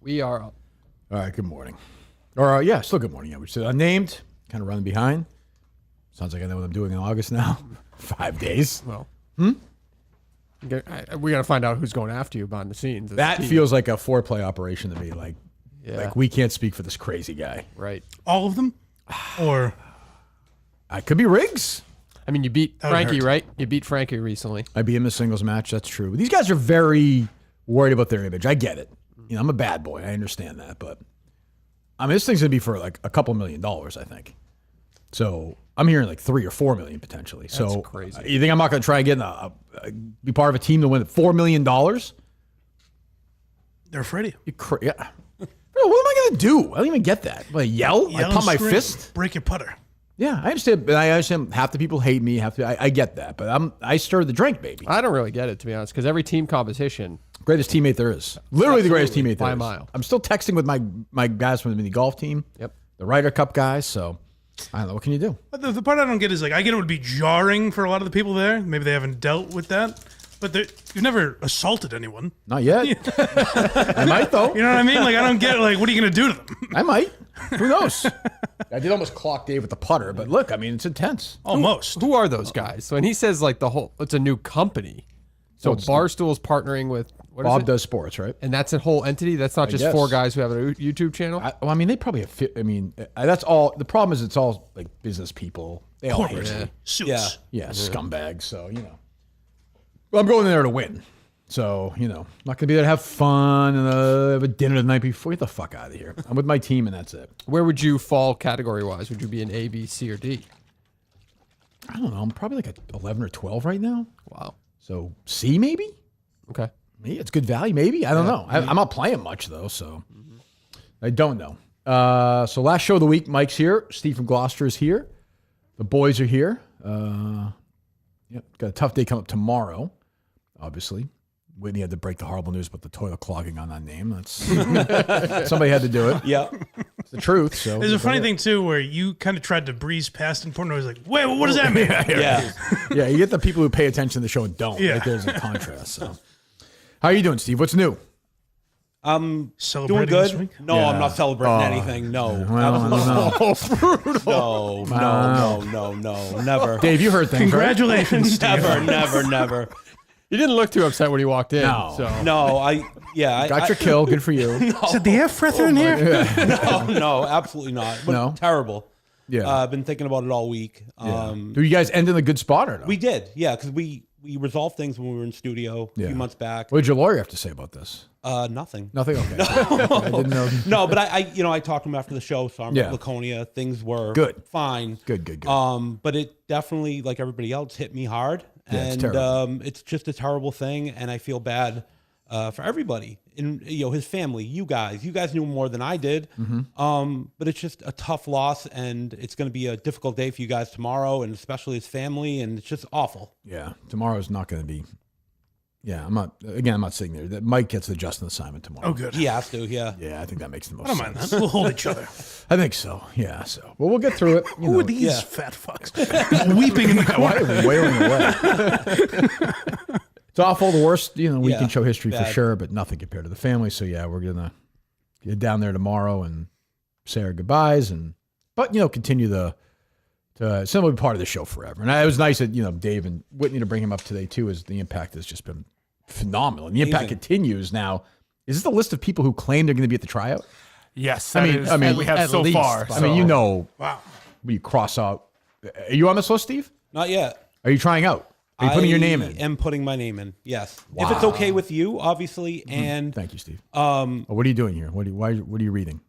We are up. All right, good morning. Or, still good morning. Yeah, we said unnamed, kind of running behind. Sounds like I know what I'm doing in August now. 5 days. Well, we got to find out who's going after you behind the scenes. That feels like a foreplay operation to me. Like we can't speak for this crazy guy. Right. All of them? Or? I could be Riggs. I mean, you beat Frankie, right? You beat Frankie recently. I beat him in a singles match. That's true. These guys are very worried about their image. I get it. You know, I'm a bad boy. I understand that. But, I mean, this thing's going to be for like a couple $1 million, I think. So, I'm hearing like 3 or 4 million potentially. That's crazy. You think I'm not going to try and get be part of a team to win $4 million? They're afraid of you. Yeah. Bro, what am I going to do? I don't even get that. Like, yell? I pump my fist? Break your putter. Yeah, I understand. I understand half the people hate me. I get that. But I stir the drink, baby. I don't really get it, to be honest, because every team competition. Greatest teammate there is. Literally the greatest teammate there by a is. mile. I'm still texting with my guys from the mini golf team. Yep. The Ryder Cup guys. So, I don't know. What can you do? But the part I don't get is, like, I get it would be jarring for a lot of the people there. Maybe they haven't dealt with that. But you've never assaulted anyone. Not yet. I might, though. You know what I mean? Like, I don't get, like, what are you going to do to them? I might. Who knows? I did almost clock Dave with the putter, but look, I mean, it's intense. Almost. Who are those guys? So, and he says, like, it's a new company. So, Barstool's partnering with, what Bob is it? does sports, right? And that's a whole entity? That's not just guess. 4 guys who have a YouTube channel? I mean, they probably have, that's all. The problem is it's all, like, business people. They all hate me. Suits. Yeah, scumbags. So, you know. Well, I'm going there to win. So, you know, not going to be there to have fun and have a dinner the night before. Get the fuck out of here. I'm with my team, and that's it. Where would you fall category-wise? Would you be an A, B, C, or D? I don't know. I'm probably like 11 or 12 right now. Wow. So, C maybe? Okay. Maybe it's good value, maybe. I don't know. I'm not playing much, though, so I don't know. So, last show of the week, Mike's here. Steve from Gloucester is here. The boys are here. Got a tough day coming up tomorrow, obviously. Whitney had to break the horrible news about the toilet clogging on that name. That's somebody had to do it. Yeah, it's the truth. So there's a funny thing too, where you kind of tried to breeze past important. I was like, "Wait, what does that mean?" Yeah. You get the people who pay attention to the show and don't. Yeah, like there's a contrast. So, how are you doing, Steve? What's new? I'm celebrating doing this good. week? No, I'm not celebrating anything. No, no, never. Dave, you heard things. Congratulations, right? Steve. Never. You didn't look too upset when you walked in. No. So. No, I got your kill. Good for you. Is it the air freshener in here? No, absolutely not. But No? terrible. Yeah. I've been thinking about it all week. Do you guys end in a good spot or no? We did, yeah, because we resolved things when we were in studio a few months back. What did your lawyer have to say about this? Nothing. Nothing. Okay. I didn't know. No, but I talked to him after the show. So I'm at Laconia. Things were fine. Good. But it definitely, like everybody else, hit me hard. Yeah, And it's just a terrible thing, and I feel bad for everybody. And his family, you guys knew more than I did. Mm-hmm. But it's just a tough loss, and it's going to be a difficult day for you guys tomorrow, and especially his family, and it's just awful. Yeah, tomorrow's not going to be. Yeah, I'm not sitting there. Mike gets the Justin assignment tomorrow. Oh, good. He has to, yeah. Yeah, I think that makes the most I don't sense. mind that. We'll hold each other. I think so. Yeah. So, well, we'll get through it. Who are these fat fucks weeping in the Why corner? are they wailing away? It's awful. The worst, week in show history for sure, but nothing compared to the family. So yeah, we're gonna get down there tomorrow and say our goodbyes, but continue to still be part of the show forever. And it was nice that Dave and Whitney to bring him up today too. Is the impact has just been phenomenal, and the impact continues now. Is this the list of people who claim they're going to be at the tryout? Yes, I mean, we have so least, far. I mean, Wow. you cross out. Are you on this list, Steve? Not yet. Are you trying out? Are you putting your name in? I am putting my name in, yes. If it's okay with you, obviously. And Thank you, Steve. What are you doing here? What are you reading?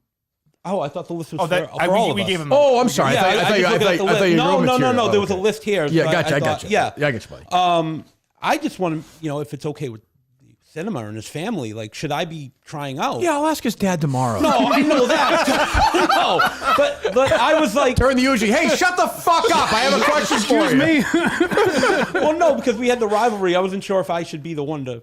Oh, I thought the list was Oh, for all of we us. gave him. Oh, I'm sorry. Yeah, I thought you No. There was a list here. Yeah, so gotcha. I thought- gotcha. Yeah, I get you, buddy. I just want to, if it's okay with Cinema and his family, like, should I be trying out? Yeah, I'll ask his dad tomorrow. No, I know that. No, but I was like, Turn the Uzi. Hey, shut the fuck up! I have a question for you. well, no, because we had the rivalry. I wasn't sure if I should be the one to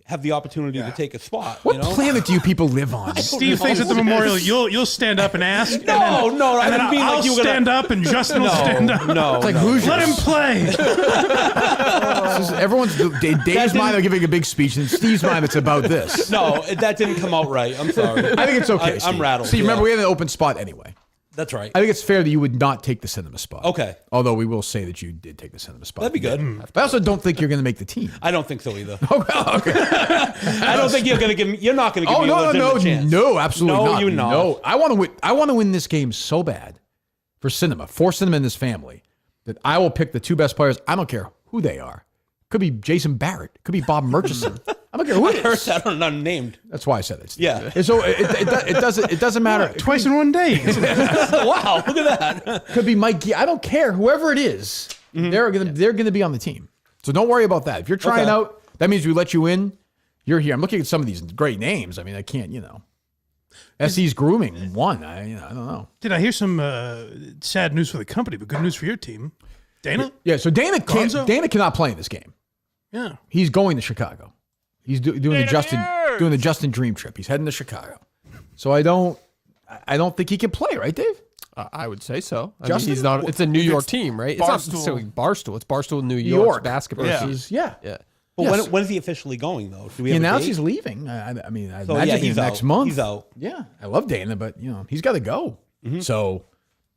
have the opportunity to take a spot. What planet do you people live on? Steve thinks at the memorial you'll stand up and ask. No, I and then didn't mean I'll like you were stand up and Justin will stand up. No, It's like Hoosiers. Let him play. Everyone's Dave's mind. They're giving a big speech, and Steve Steve's mind it's about this. No, that didn't come out right. I'm sorry. I think it's okay. I'm Steve. rattled. Steve, remember yeah. we have an open spot anyway. That's right. I think it's fair that you would not take the cinema spot. Okay. Although we will say that you did take the cinema spot. That'd be good. But I also don't think you're going to make the team. I don't think so either. Okay. I don't think you're going to give me. You're not going to give me a legitimate chance. No, absolutely No, not. you're not. No, I want to win. I want to win this game so bad for cinema in this family that I will pick the 2 best players. I don't care who they are. Could be Jason Barrett. Could be Bob Murchison. I don't care who it I heard is. that on unnamed. That's why I said it. Steve. Yeah. And so it doesn't matter. Twice in one day. Wow, look at that. Could be Mike. I don't care. Whoever it is, they're gonna be on the team. So don't worry about that. If you're trying out, that means we let you in. You're here. I'm looking at some of these great names. I mean, I can't. SE's grooming one. I don't know. Did I hear some sad news for the company, but good news for your team? Dana? Yeah. So Dana Gonzo? cannot play in this game. Yeah. He's going to Chicago. He's doing the Justin Dream trip. He's heading to Chicago. So I don't think he can play, right, Dave? I would say so. I mean, Justin? he's not. It's a New York team, right? It's not Barstool. necessarily Barstool. It's Barstool New York basketball. versus yeah. But Yes. when is he officially going, though? Do we He have a announced date? he's leaving. I mean, I So, imagine yeah, he's he's next out. month. He's out. Yeah, I love Dana, but he's got to go. So,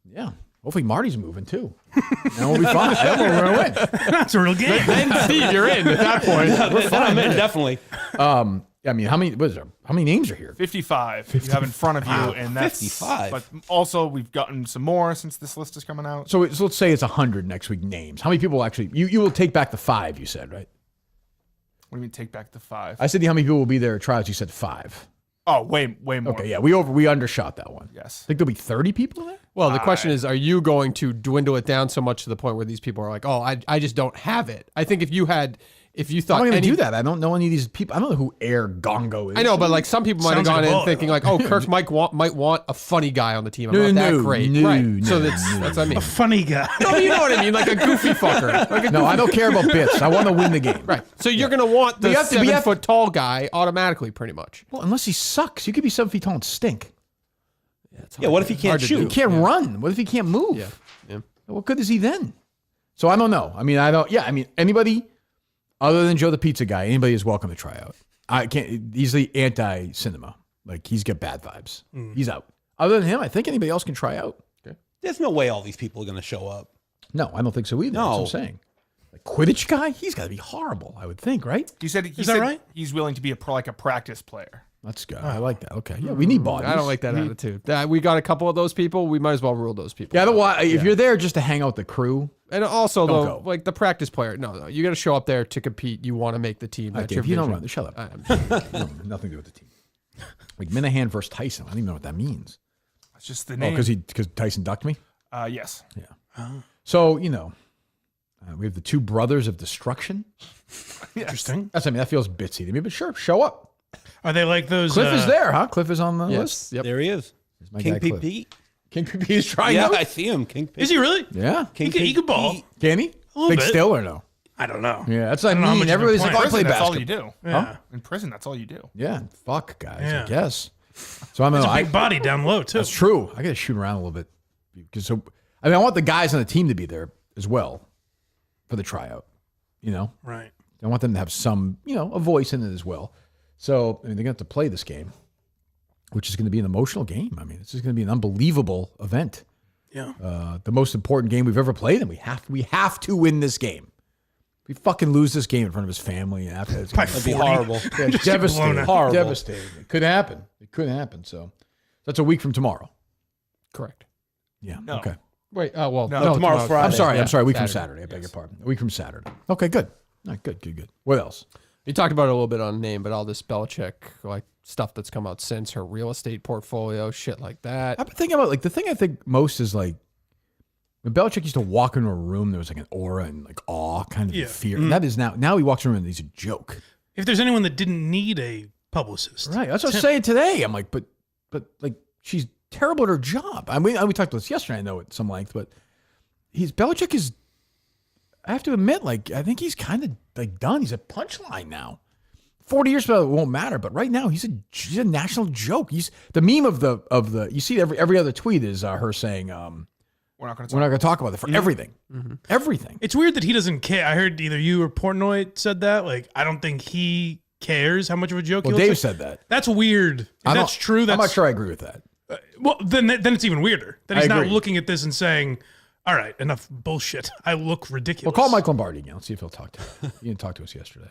yeah, hopefully Marty's moving too. Now we'll be fine. Then we're gonna win. That's a real game. And Steve, you're in at that point. Then I'm in, definitely. I mean, how many names are here? 55 you have in front of you, and that's 55. But also, we've gotten some more since this list is coming out. So let's say it's 100 next week names. How many people actually? You will take back the 5. You said, right? What do you mean take back the 5? I said how many people will be there at tryouts. You said 5. Oh, way more. Okay, yeah, we undershot that one. Yes. I think there'll be 30 people there. Well, the question is, are you going to dwindle it down so much to the point where these people are like, oh, I just don't have it? I think if you thought I'm not going to any- do that. I don't know any of these people. I don't know who Air Gongo is. I know, but like some people might have Sounds like gone a in bullet. thinking like, oh, Kirk might want a funny guy on the team. I'm not that great, right? So that's what I mean. Funny guy. No, you know what I mean, like a goofy fucker. Like a No, I don't care about bits. I want to win the game. Right. So you're going to want the you have to- we have- 7-foot tall guy automatically, pretty much. Well, unless he sucks, you could be 7 feet tall and stink. Yeah, what if he can't hard to shoot? He can't run. What if he can't move? Yeah. What good is he then? So I don't know. I mean, anybody other than Joe the Pizza Guy, anybody is welcome to try out. I can't. He's the anti-cinema. Like he's got bad vibes. He's out. Other than him, I think anybody else can try out. There's no way all these people are going to show up. No, I don't think so either. No. That's what I'm saying. Like Quidditch guy, he's got to be horrible. I would think, right? He said right? he's willing to be a practice player. Let's go. I like that. Okay, yeah, we need bodies. I don't like that attitude. We got a couple of those people. We might as well rule those people. Yeah, otherwise, if you're there just to hang out with the crew, And also, Don't though, go. like the practice player, no, you got to show up there to compete. You want to make the team. That's your if you don't vision. run, shut up. I'm- No, nothing to do with the team. Like Minahan versus Tyson. I don't even know what that means. That's just the Oh, name. because Tyson ducked me. Yes. So we have the 2 brothers of destruction. Interesting. That feels bitsy to me, but sure, show up. Are they like those? Cliff is there, huh? Cliff is on the list. Yes. Yep. There he is. my King guy, P. Cliff. Pete. King PP is trying Yeah, out. I see him. King P. Is he really? Yeah, King He could ball. Pete. can he? little Big bit. still or no? I don't know. Yeah, that's what I don't know how mean. much you've Everybody's been like, I playing. play That's all you basketball. do. Yeah. In prison, that's all you do. Yeah, fuck guys, Yeah. I guess. So I'm He's a I, big body down low too. That's true. I got to shoot around a little bit because I want the guys on the team to be there as well for the tryout. Right. I want them to have some, a voice in it as well. So they're going to have to play this game, which is going to be an emotional game. I mean, this is going to be an unbelievable event. Yeah. The most important game we've ever played, and we have to win this game. If we fucking lose this game in front of his family and after, it's By gonna That'd be 40. horrible. be Just get devastating. blown out. Horrible. Devastating. It could happen. So that's a week from tomorrow. Correct. Yeah. No. Okay. Wait. Oh well. No, tomorrow's Friday. I'm sorry. Yeah, I'm sorry. A week from Saturday. Saturday. I beg your pardon. A week from Saturday. Okay. Good. All right, good. What else? You talked about it a little bit on name, but all this Belichick like stuff that's come out since, her real estate portfolio, shit like that. I've been thinking about the thing I think most is when Belichick used to walk into a room, there was an aura and awe, kind of Yeah. fear. And that is now he walks around and he's a joke. If there's anyone that didn't need a publicist, Right. That's what I was saying today. I'm like, but she's terrible at her job. I mean, we talked about this yesterday, I know at some length, but Belichick is, I have to admit, I think he's kind of done. He's a punchline now. 40 years from now, it won't matter. But right now, he's a national joke. He's the meme of the. You see every other tweet is her saying, We're not going "We're not going to talk about it for everything, everything." It's weird that he doesn't care. I heard either you or Portnoy said that. I don't think he cares how much of a joke. Well, he looks Dave like. said that. That's weird. If that's true. I'm not sure I agree with that. Well, then it's even weirder. That he's I not agree. looking at this and saying, "All right, enough bullshit. I look ridiculous." Well, call Mike Lombardi again. Let's see if he'll talk to you. He didn't talk to us yesterday.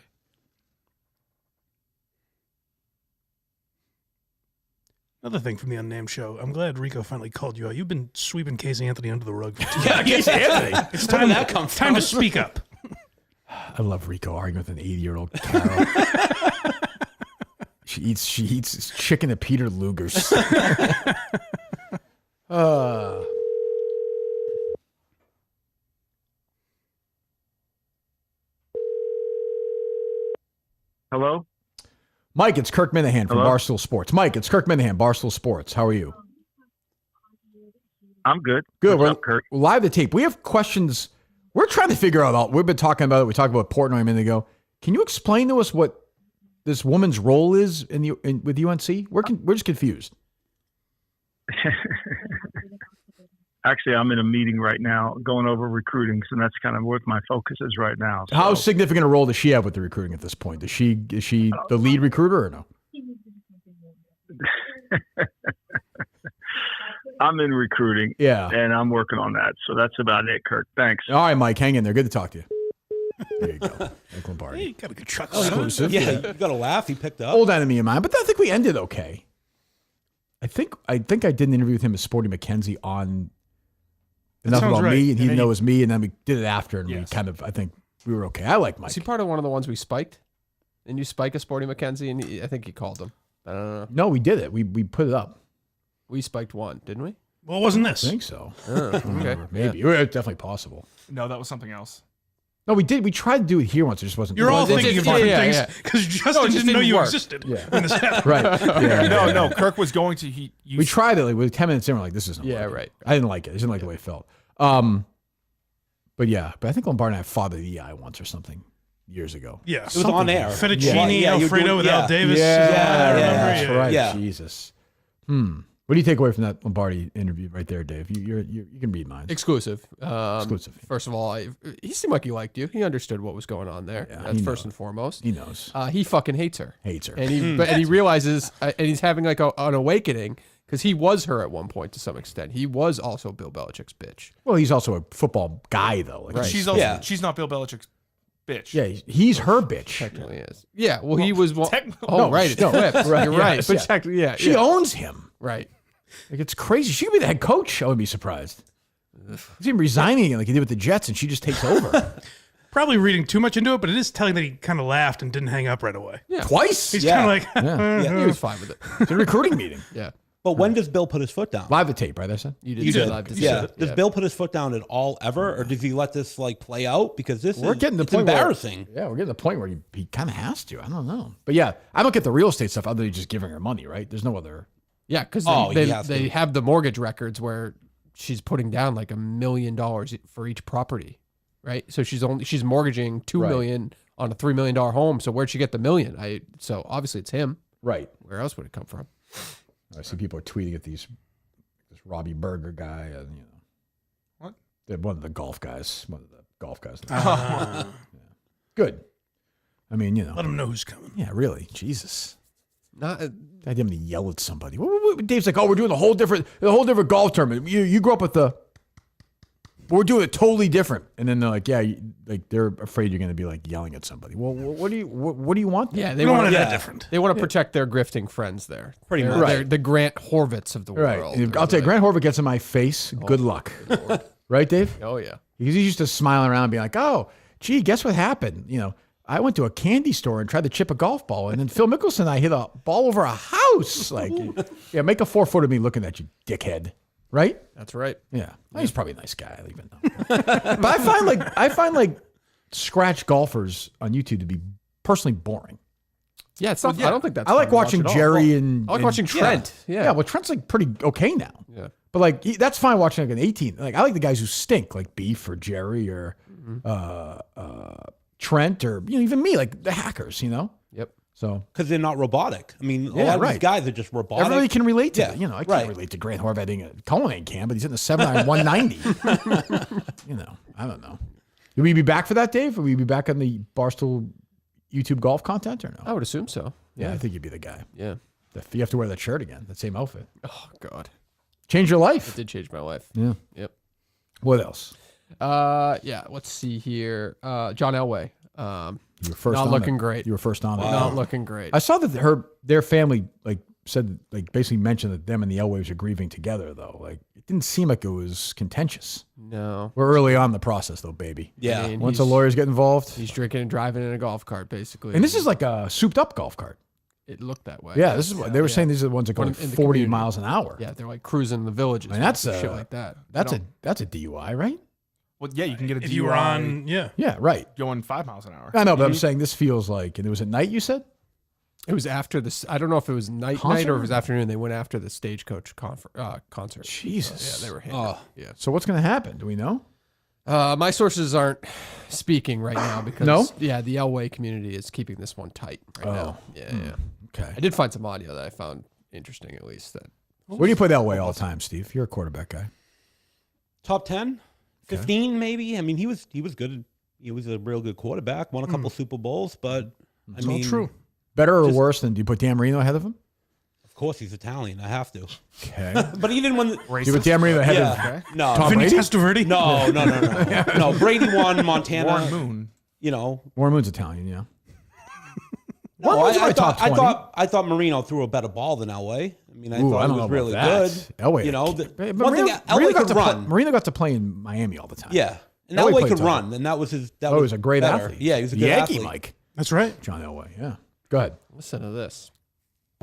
Another thing from the unnamed show. I'm glad Rico finally called you out. You've been sweeping Casey Anthony under the rug for 2 years. Yeah, Casey Anthony. It's Where time did that come from? Time to speak up. I love Rico arguing with an 80-year-old Carol. She eats chicken at Peter Luger's. Hello? Mike, it's Kirk Minahan from Hello? Barstool Sports. Mike, it's Kirk Minahan, Barstool Sports. How are you? I'm good. Good. What's We're up, Kirk? live to tape. We have questions. We're trying to figure out. We've been talking about it. We talked about Portnoy a minute ago. Can you explain to us what this woman's role is with UNC? We're just confused. Actually, I'm in a meeting right now going over recruiting, so that's kind of what my focus is right now. So, How significant a role does she have with the recruiting at this point? Is she the lead recruiter or no? I'm in recruiting, Yeah. and I'm working on that. So that's about it, Kirk. Thanks. All right, Mike, hang in there. Good to talk to you. There you go. Mike Lombardi. Hey, you got a good truck. Exclusive. Yeah, you got to laugh. He picked up. Old enemy of mine, but I think we ended okay. I think I did an interview with him as Sporty McKenzie on Enough sounds About right. Me, and he And didn't know it was me, and then we did it after, and we Yes. kind of, I think we were okay. I like Mike. Is he part of one of the ones we spiked? And you spike a Sporty McKenzie, and I think he called him. I don't know. No, we did it. We put it up. We spiked one, didn't we? Well, it wasn't I this. think so. Okay. Maybe. It's definitely possible. No, that was something else. No, we did. We tried to do it here once. It just wasn't. You're all Well, thinking it- of yeah, different yeah, things yeah. because Justin No, it just didn't know didn't you work. existed Yeah. when this happened. Right. Yeah. No, Kirk was going to. You We tried it. Like, with 10 minutes in, we're like, this isn't Yeah, working. right. I didn't like it. I didn't like the way it felt. But yeah, I think Lombardi and I fought at EI once or something years ago. Yeah. It was on air. Fettuccine Yeah, you're Alfredo doing- with yeah. Al Davis. Yeah, I remember. that's right. Yeah. Jesus. What do you take away from that Lombardi interview right there, Dave? You can read mine. Exclusive. Exclusive. First of all, he seemed like he liked you. He understood what was going on there. Yeah, That's he first knows. and foremost. He knows. He fucking hates her. Hates her. And he realizes, and he's having like an awakening because he was her at one point to some extent. He was also Bill Belichick's bitch. Well, he's also a football guy, though. Like, Right. She's also, Yeah. she's not Bill Belichick's bitch. Yeah, he's her bitch. Technically is. Yeah. Well, he was one. technically- Oh, No, right. It's no, flipped. right, You're yeah, right. But yeah. technically, yeah. She yeah. owns him. Right. Like, it's crazy. She could be the head coach. I would be surprised. He's even resigning like he did with the Jets, and she just takes over. Probably reading too much into it, but it is telling that he kind of laughed and didn't hang up right away. Twice? He's Yeah. kind of like, Yeah. He was fine with it. It's a recruiting meeting. Yeah. But when does Bill put his foot down? Live the tape, right? I said. You did. You say did. live to Yeah. see it. Does Bill put his foot down at all ever, or does he let this like play out? Because this We're is getting to the it's point embarrassing. Where, yeah, we're getting to the point where he kind of has to. I don't know. But yeah, I don't get the real estate stuff other than just giving her money, right? There's no other. Yeah, because Oh, they, he has they to. have the mortgage records where she's putting down like $1 million for each property, right? So she's mortgaging $2 Right. million on a $3 million home. So where'd she get the million? So obviously it's him. Right. Where else would it come from? I see people are tweeting at this Robbie Berger guy, What? One of the golf guys. One of the golf guys. uh, Good. I mean, let him know who's coming. yeah, really. Jesus. Not I didn't even yell at somebody. Dave's like, oh, we're doing a whole different golf tournament. You grew up with we're doing it totally different. And then they're like, yeah, they're afraid you're going to be like yelling at somebody. Well, what do you want? yeah. We They don't want want it to that different. they want to protect their grifting friends there. Pretty They're- much. they're Right. the Grant Horvitz of the Right. world. And I'll tell you, Grant Horvath gets in my face. Good luck. Right, Dave? Oh yeah. He's used to smiling around and being like, oh, gee, guess what happened? I went to a candy store and tried to chip a golf ball, and then Phil Mickelson and I hit a ball over a house. Like, yeah, make a 4 foot of me looking at you, dickhead. Right? That's right. Yeah. He's probably a nice guy. I don't even know. But I find like scratch golfers on YouTube to be personally boring. Yeah, it's not. I don't think that's. I like fun to watch watching at all. Jerry and I like watching Trent. Yeah. Yeah, well, Trent's like pretty okay now. Yeah. But like that's fine watching like an 18. Like I like the guys who stink, like Beef or Jerry or Trent or even me, like the hackers. Yep. So Because they're not robotic. I mean, a Yeah, lot of right. these guys are just robotic. everybody can relate to Yeah, it. I can't right. relate to Grant Horvath. Cullen can, but he's hitting the 7-iron 190. I don't know. Will we be back for that, Dave? Will we be back on the Barstool YouTube golf content or no? I would assume so. Yeah, I think you'd be the guy. Yeah. You have to wear that shirt again, that same outfit. Oh God. Change your life. It did change my life. Yeah. Yep. What else? Yeah. Let's see here. John Elway. You were first. Not on looking it. great. You were first on it. Not looking great. I saw that their family said basically mentioned that them and the Elways are grieving together though. Like it didn't seem like it was contentious. No. We're early on in the process though, baby. Yeah. I mean, Once the lawyers get involved, he's drinking and driving in a golf cart, basically. and this is like a souped up golf cart. It looked that way. Yeah, this is what they were saying. These are the ones that go One like in the 40 community. miles an hour. Yeah, they're like cruising the villages. I mean, that's shit like that. That's a DUI, right? Well, yeah, you can get a If DUI you were on, yeah. Yeah, right. going 5 miles an hour. I know, but I'm saying this feels like, and it was at night. You said It was after this. I don't know if it was night or if it was afternoon. They went after the Stagecoach concert. Jesus. So, yeah, they were hammered. Yeah. So what's going to happen? Do we know? My sources aren't speaking right now because No? yeah, the Elway community is keeping this one tight right now. Yeah, yeah. Okay. I did find some audio that I found interesting, at least. That Where do you put Elway all time, Steve? You're a quarterback guy. Top 10, 15 maybe. I mean, he was good. He was a real good quarterback. Won a couple Super Bowls, but I mean, true. Better or worse than, do you put Dan Marino ahead of him? Of course, he's Italian. I have to. Okay. But even when Do you put Dan Marino ahead yeah, of no, Tom Vinny Brady? Testaverde? no. Brady won Montana. Warren Moon. You know, Warren Moon's Italian, yeah. no, Warren Moon's I my top 20. I thought Marino threw a better ball than Elway. I mean, I Ooh, thought I he don't was know really about good. that. Elway, you know, but one thing Elway got could to run. Marino got to play in Miami all the time. Yeah, and Elway Elway played could tough. run, and that was his. That Oh, he was a great better. athlete. Yeah, he was a good Yankee, athlete. Mike. That's right. John Elway, yeah. Go ahead. listen to this.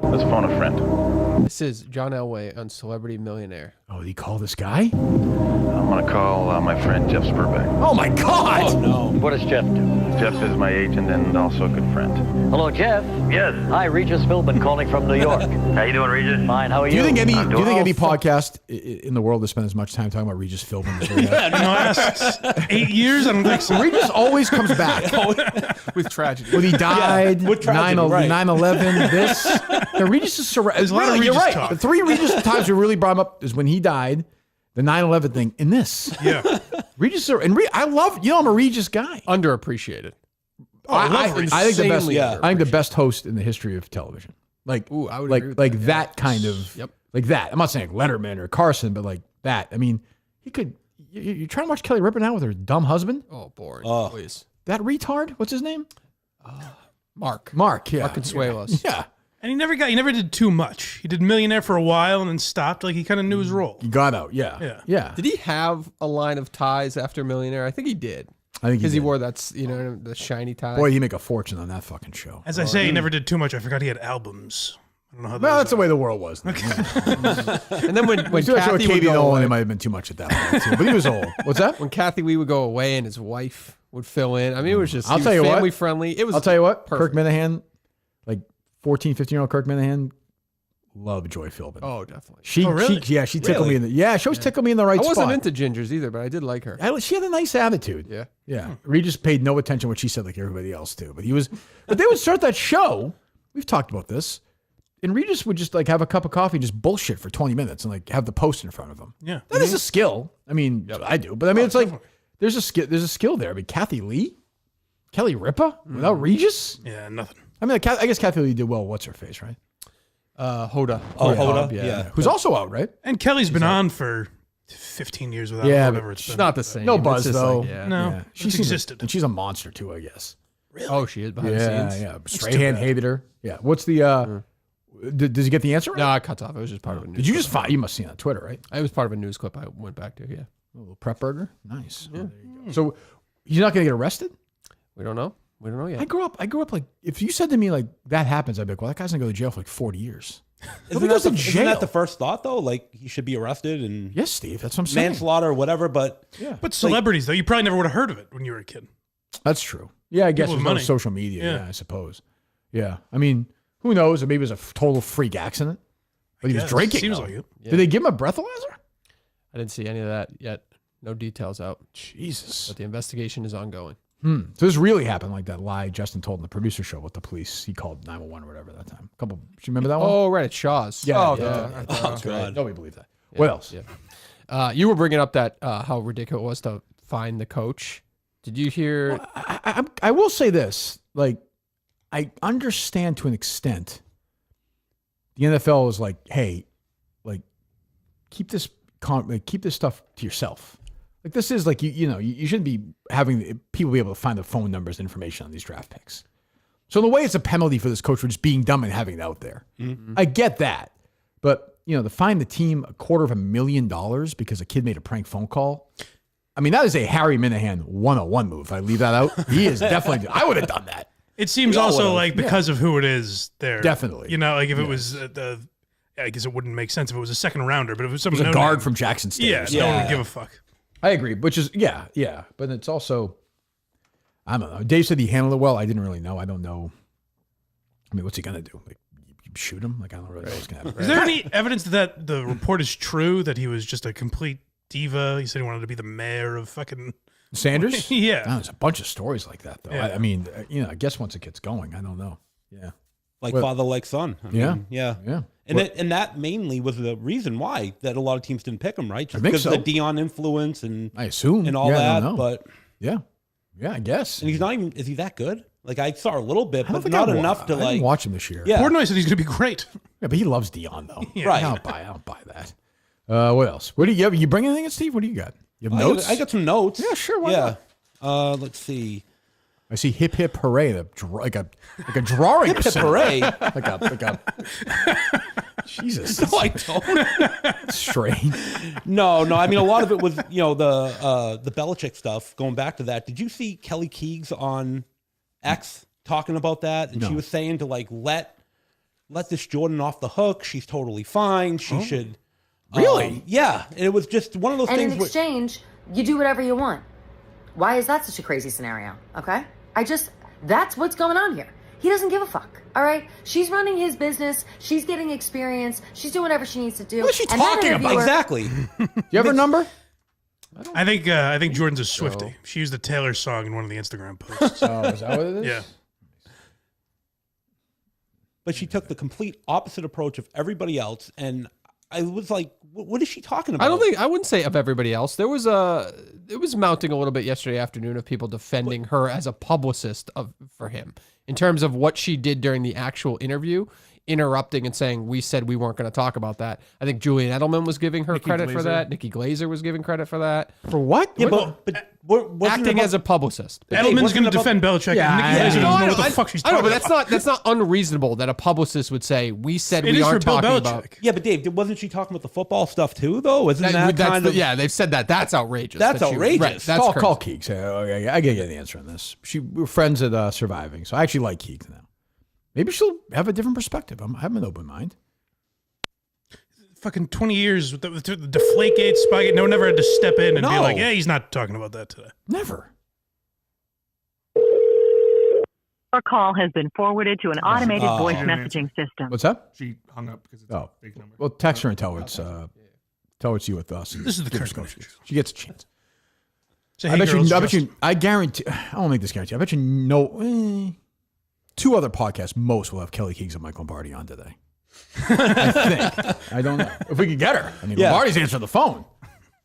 Let's phone a friend. This is John Elway on Celebrity Millionaire. Oh, did he call this guy? I'm going to call my friend Jeff Spurbeck. Oh, my God. Oh no. What does Jeff do? Jeff is my agent and also a good friend. Hello, Jeff. Yes. Hi, Regis Philbin calling from New York. How you doing, Regis? Fine, how are Do you think any I'm do you think doing any well. podcast in the world has spent as much time talking about Regis Philbin as we have? In the last 8 years, I don't think so. Regis always comes back. With tragedy. When he died, with tragedy, right. 9/11, this. The Regis is there's a lot of Regis You're right. talk. The 3 Regis times we really brought him up is when he died, the 9/11 thing, and this. Yeah. Regis I love, I'm a Regis guy. Underappreciated. I think the best. Insanely I think the best host in the history of television. Like, Ooh, I would like, agree with like that, that, yeah. kind of, Yep. like that. I'm not saying Letterman or Carson, but like that. I mean, he could. You're trying to watch Kelly Ripa now with her dumb husband. Oh, boring. Oh. Please. That retard. What's his name? Mark. Mark. Yeah. Mark Consuelos. Yeah. And he never did too much. He did Millionaire for a while and then stopped. Like he kind of knew his role. He got out. Yeah. Yeah. Yeah. Did he have a line of ties after Millionaire? I think he did. I think Because he did. wore that, the shiny tie. Boy, he make a fortune on that fucking show. As I say, he never did too much. I forgot he had albums. I don't know how Well, that's those the way the world was. Then. And then when When Kathy Kathy would Katie go Nolan, away, it might have been too much at that point too. But he was old. What's that? when Kathy Wee would go away and his wife would fill in. I mean, it was just I'll he tell was you what. family friendly. It was. I'll tell you what. perfect. Kirk Minahan, like 14, 15-year-old Kirk Minahan, loved Joy Philbin. Oh, definitely. She really? she tickled me in the she always tickled me in the right I wasn't spot. into gingers either, but I did like her. She had a nice attitude. Yeah. Yeah. Regis paid no attention to what she said like everybody else too. But they would start that show. We've talked about this. And Regis would just like have a cup of coffee and just bullshit for 20 minutes and like have the post in front of him. Yeah. That is a skill. I mean, I do. But I mean, it's like there's a skill there. I mean, Kathy Lee, Kelly Ripa without Regis. Yeah, nothing. I mean, I guess Kathy Lee did well. What's her face, right? Hoda. Oh, Hoda, Hoda. Yeah. Who's also out, right? And Kelly's been on for 15 years without Yeah, whatever but it's She's been. not the same. No It's buzz just though. like, yeah. No, Yeah. it's existed. And she's a monster too, I guess. Oh, she is behind the Yeah, scenes. yeah. Strahan hated her. Yeah. What's the? Does he get the answer? Right? No, I cut off. It was just part of a news. Did you clip. just find? You must see it on Twitter, right? It was part of a news clip I went back to. Yeah. A little prep burger. Nice. Oh, there you go. So he's not going to get arrested? We don't know. We don't know yet. I grew up like if you said to me like that happens, I'd be like, well, that guy's gonna go to jail for like 40 years. Isn't goes to isn't jail. that the first thought though? Like he should be arrested and Yes, Steve. That's what I'm saying. manslaughter or whatever. But Yeah, But celebrities, though, you probably never would have heard of it when you were a kid. that's true. Yeah, I guess People there's with no money. social media. Yeah. Yeah, I suppose. Yeah, I mean, who knows? Maybe it was a total freak accident. But he was Yes, drinking. Seems though. like it. Yeah. Did they give him a breathalyzer? I didn't see any of that yet. No details out. Jesus. But the investigation is ongoing. So this really happened like that lie Justin told in the producer show with the police. He called 911 or whatever that time. Do you remember that one? Oh, right. At Shaw's. Yeah. Oh, yeah. oh god, Nobody believed that. What else? Yeah. You were bringing up that how ridiculous it was to find the coach. Did you hear? I will say this. Like, I understand to an extent. The NFL is like, hey, like keep this stuff to yourself. Like this is like you shouldn't be having people be able to find the phone numbers and information on these draft picks. So in a way, it's a penalty for this coach for just being dumb and having it out there. Mm-hmm. I get that, but to find the team $250,000 because a kid made a prank phone call. I mean, that is a Harry Minahan 101 move. If I leave that out, he is definitely. I would have done that. It seems also like because of who it is there. Definitely. Like if it was I guess it wouldn't make sense if it was a second rounder, but if it was someone a guard from Jackson State. No one would give a fuck. I agree, which is, yeah. But it's also, I don't know. Dave said he handled it well. I didn't really know. I don't know. I mean, what's he going to do? Like, shoot him? Like, I don't really know what's going to happen. Is there any evidence that the report is true, that he was just a complete diva? He said he wanted to be the mayor of fucking... Sanders? Yeah. No, there's a bunch of stories like that, though. Yeah. I mean, I guess once it gets going, I don't know. Yeah. Like father, like son. I mean, yeah. And that mainly was the reason why that a lot of teams didn't pick him, right? Just because of the Dion influence and I assume and all that. But yeah, I guess. And he's not even. Is he that good? Like I saw a little bit, but not enough to I didn't watch him this year. Yeah, Portnoy said he's going to be great. Yeah, but he loves Dion though. Yeah. Right. I don't buy that. What else? What do you have? You bring anything, Steve? What do you got? You have notes? I got some notes. Yeah, sure. Why not? Let's see. I see hip hip hooray, like a drawing. Hip hip hooray, like a. Jesus, no, I don't. Strange. No. I mean, a lot of it was the Belichick stuff. Going back to that, did you see Kelly Keegs on X talking about that? And she was saying to like let this Jordan off the hook. She's totally fine. She should. Really? Yeah. And it was just one of those things. And in exchange, you do whatever you want. Why is that such a crazy scenario? Okay? That's what's going on here. He doesn't give a fuck. All right? She's running his business. She's getting experience. She's doing whatever she needs to do. What is she talking about? Exactly. Do you have her number? I think Jordan's a Swiftie. She used the Taylor song in one of the Instagram posts. Oh, is that what it is? Yeah. But she took the complete opposite approach of everybody else, and I was like, what is she talking about? I wouldn't say of everybody else. It was mounting a little bit yesterday afternoon of people defending her as a publicist for him in terms of what she did during the actual interview, interrupting and saying, we said we weren't going to talk about that. I think Julian Edelman was giving her credit for that. Nikki Glaser was giving credit for that. For what? Yeah, but acting as a publicist. Edelman's going to defend Belichick. Yeah, and Nikki Glaser doesn't know what the fuck she's talking about. I know, but that's not unreasonable that a publicist would say, we said It we is aren't for Bill talking Belichick. about. Yeah, but Dave, wasn't she talking about the football stuff too, though? Isn't that kind of... Yeah, they've said that. That's outrageous. That's outrageous. Right, that's call Keegs. I get you the answer on this. We're friends at Surviving, so I actually like Keegs now. Maybe she'll have a different perspective. I'm having an open mind. Fucking 20 years with the Deflategate, Spygate. No one ever had to step in and be like, yeah, he's not talking about that today. Never. Your call has been forwarded to an automated voice messaging system. What's that? She hung up because it's a big number. Well, text her and tell her it's you with us. This is the Kirk message. She gets a chance. Say, hey, I guarantee. I won't make this guarantee. I bet you two other podcasts most will have Kelly Keegs and Mike Lombardi on today. I think. I don't know. If we could get her. I mean, Lombardi's answering the phone.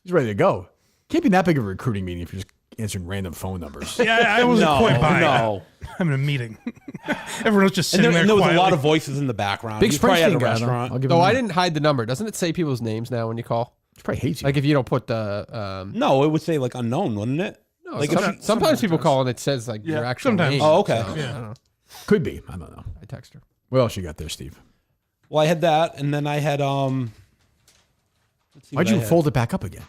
He's ready to go. Can't be that big of a recruiting meeting if you're just answering random phone numbers. Yeah, I wasn't quite buying that. I'm in a meeting. Everyone was just sitting there and there was quietly. a lot of voices in the background. Big He's probably at a Springsteen guy, restaurant. though. I didn't hide the number. Doesn't it say people's names now when you call? He probably hates you. Like if you don't put the... No, it would say like unknown, wouldn't it? No, like sometimes people call and it says like your actual name. Oh, okay. So, Yeah. I don't know. Could be. I don't know. I text her. What else you got there, Steve? Well, I had that, and then I had let's see Why'd what you I had. fold it back up again?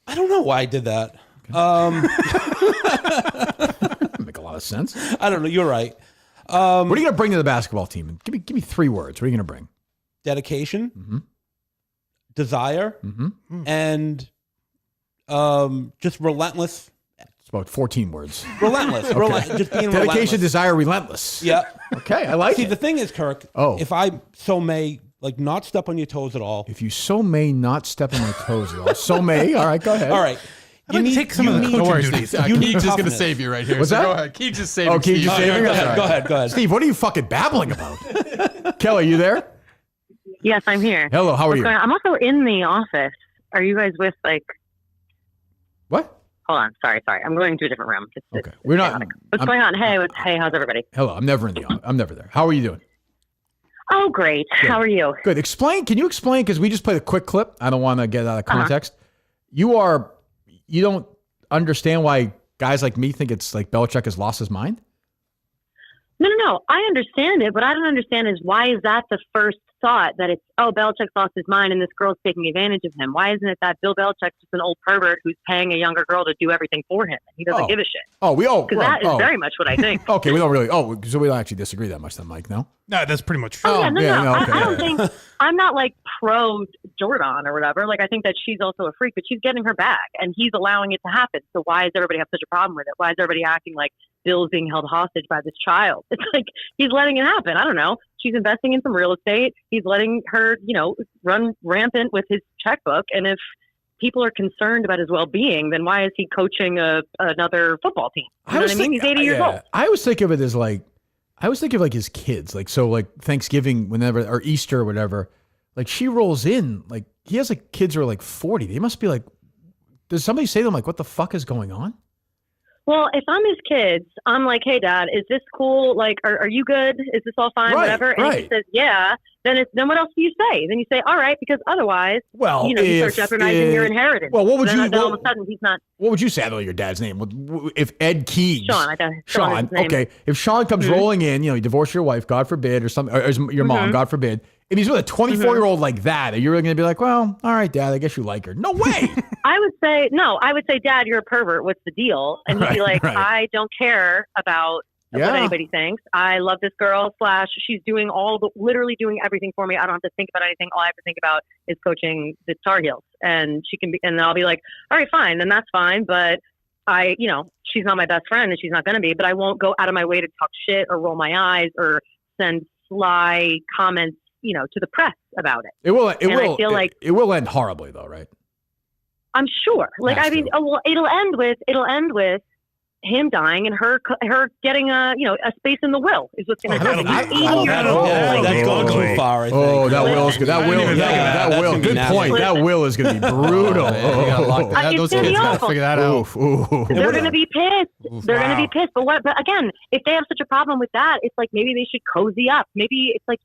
I don't know why I did that. Make a lot of sense. I don't know. You're right. What are you going to bring to the basketball team? Give me 3 words. What are you going to bring? Dedication, desire, and just relentless. It's about 14 words. Relentless. Just being Dedication, relentless. desire, relentless. Yeah. Okay, I like See, it. the thing is, Kirk, if I so may not step on your toes at all. If you so may not step on my toes at all. So may. All right, go ahead. All right. You need to take some of the coaching duties. Keegs is going to save you right here. What's so that? Go ahead. Keegs is saving Oh, Keegs Steve. is saving us? Go ahead. Steve, what are you fucking babbling about? Kelly, you there? Yes, I'm here. Hello, how are you? I'm also in the office. Are you guys with What? Hold on. Sorry. I'm going to a different room. Okay. We're not. chaotic. What's going on? Hey, how's everybody? Hello. I'm never there. How are you doing? Oh, great. Good. How are you? Good. Can you explain? Because we just played a quick clip. I don't want to get out of context. You don't understand why guys like me think it's like Belichick has lost his mind? No. I understand it. What I don't understand is why is that the first thought that it's, Belichick's lost his mind and this girl's taking advantage of him? Why isn't it that Bill Belichick's just an old pervert who's paying a younger girl to do everything for him? He doesn't give a shit. Because that is very much what I think. Okay, we don't really. So we don't actually disagree that much then, Mike. No. No, that's pretty much true. Oh, yeah, no. Okay, I don't think I'm not like pro Jordan or whatever. Like I think that she's also a freak, but she's getting her back, and he's allowing it to happen. So why does everybody have such a problem with it? Why is everybody acting like Bill's being held hostage by this child? It's like he's letting it happen. I don't know. She's investing in some real estate. He's letting her, run rampant with his checkbook. And if people are concerned about his well-being, then why is he coaching another football team? You know what I mean? He's 80 years old. I always think of it as like, his kids, like Thanksgiving, whenever, or Easter or whatever, like she rolls in, like he has like kids who are like 40. They must be like, does somebody say to them like, what the fuck is going on? Well, if I'm his kids, I'm like, hey, Dad, is this cool? Like, are you good? Is this all fine? Whatever. And he says, yeah. Then what else do you say? Then you say, all right, because otherwise, you start jeopardizing your inheritance. Well, what would then all of a sudden he's not. What would you say? I don't know your dad's name. If Ed Keegs. Sean. Okay. If Sean comes rolling in, you divorce your wife, God forbid, or something, or your mom, God forbid, and he's with a 24-year-old like that, are you really going to be like, well, all right, Dad, I guess you like her? No way. I would say, Dad, you're a pervert. What's the deal? And he'd be like, I don't care about what anybody thinks. I love this girl. / she's doing literally doing everything for me. I don't have to think about anything. All I have to think about is coaching the Tar Heels. And she can be, and I'll be like, all right, fine. Then that's fine. But she's not my best friend and she's not going to be, but I won't go out of my way to talk shit or roll my eyes or send sly comments, to the press about it. It will end horribly though, right? I'm sure. It'll end with him dying and her getting a space in the will is what's going to happen. That's going too far. I think. Oh, that will is good. That will. Good point. That will is going to be brutal. Those kids got to figure that out. They're going to be pissed. They're going to be pissed. But again, if they have such a problem with that, it's like maybe they should cozy up. Maybe it's like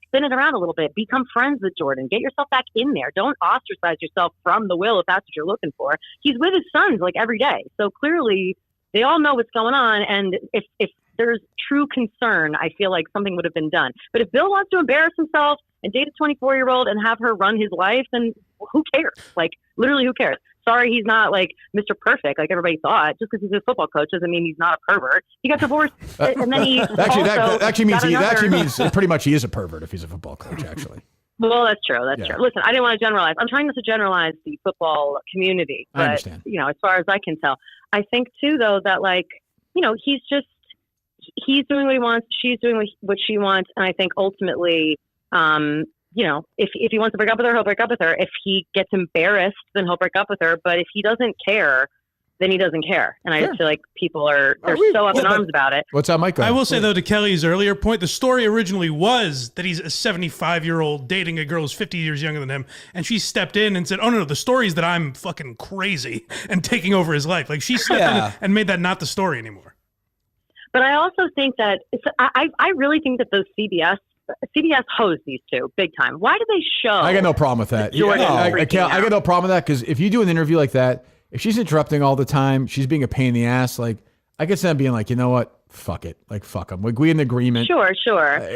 spin it around a little bit. Become friends with Jordan. Get yourself back in there. Don't ostracize yourself from the will if that's what you're looking for. He's with his sons like every day. So clearly they all know what's going on. And if there's true concern, I feel like something would have been done. But if Bill wants to embarrass himself and date a 24-year-old and have her run his life, then who cares? Like literally who cares? Sorry, he's not like Mr. Perfect like everybody thought. Just because he's a football coach doesn't mean he's not a pervert. He got divorced, and then he actually means pretty much he is a pervert if he's a football coach. Actually, well, that's true. That's true. Listen, I didn't want to generalize. I'm trying not to generalize the football community, but I understand. As far as I can tell, I think too though that he's doing what he wants, she's doing what she wants, and I think ultimately. If he wants to break up with her, he'll break up with her. If he gets embarrassed, then he'll break up with her. But if he doesn't care, then he doesn't care. And I just feel like people they're so up in arms about it. What's that, Mike? I will say, though, to Kelly's earlier point, the story originally was that he's a 75-year-old dating a girl who's 50 years younger than him. And she stepped in and said, oh, no, the story is that I'm fucking crazy and taking over his life. Like she stepped in and made that not the story anymore. But I also think that I really think that those CBS hosts these two big time. Why do they show? I got no problem with that. I got no problem with that because if you do an interview like that, if she's interrupting all the time, she's being a pain in the ass. Like I guess them being like, you know what? Fuck it. Like fuck them. Like we in agreement. Sure.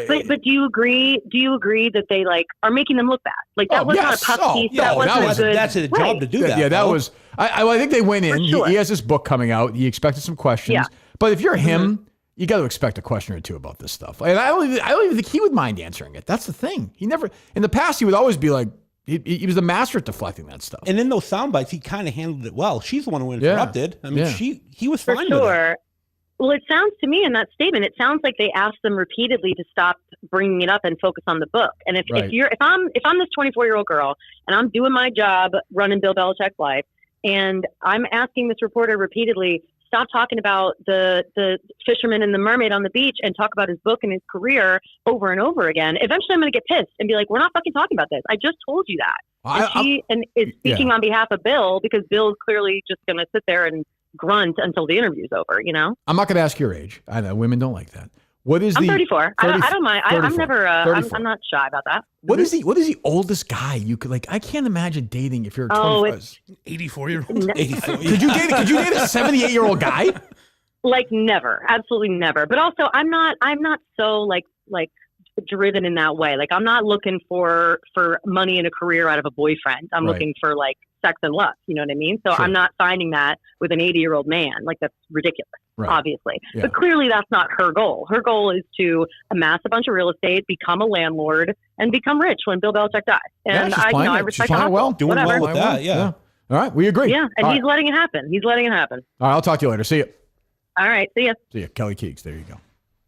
But do you agree? Do you agree that they are making them look bad? Like that was not a puff piece. That's a job to do that. Yeah, that was. I think they went in. Sure. He has this book coming out. He expected some questions. Yeah. But if you're him. You got to expect a question or two about this stuff. And I don't even think he would mind answering it. That's the thing. He never, in the past, he would always be like, he was the master at deflecting that stuff. And in those sound bites, he kind of handled it well. She's the one who interrupted. I mean, he was fine with it. Well, it sounds to me in that statement, it sounds like they asked them repeatedly to stop bringing it up and focus on the book. And if I'm this 24-year-old girl and I'm doing my job running Bill Belichick's life, and I'm asking this reporter repeatedly, stop talking about the fisherman and the mermaid on the beach and talk about his book and his career over and over again, eventually I'm going to get pissed and be like, we're not fucking talking about this. I just told you that. And she is speaking on behalf of Bill because Bill is clearly just going to sit there and grunt until the interview's over, you know? I'm not going to ask your age. I know women don't like that. What is I'm 34. I don't mind. I'm never. I'm not shy about that. What is the oldest guy you could like? I can't imagine dating if you're 25. It's 84-year-old. 84. Could you date a 78-year-old guy? Like never, absolutely never. But also, I'm not so like driven in that way. Like I'm not looking for money and a career out of a boyfriend. I'm looking for like sex and lust. You know what I mean? So I'm not finding that with an 80-year-old man. Like that's ridiculous. Right. Obviously. Yeah. But clearly that's not her goal. Her goal is to amass a bunch of real estate, become a landlord, and become rich when Bill Belichick dies. And I respect that. Doing well with that, yeah. All right, we agree. Yeah, and he's letting it happen. He's letting it happen. All right, I'll talk to you later. See you. All right, see ya. See ya. Kelly Keegs, there you go.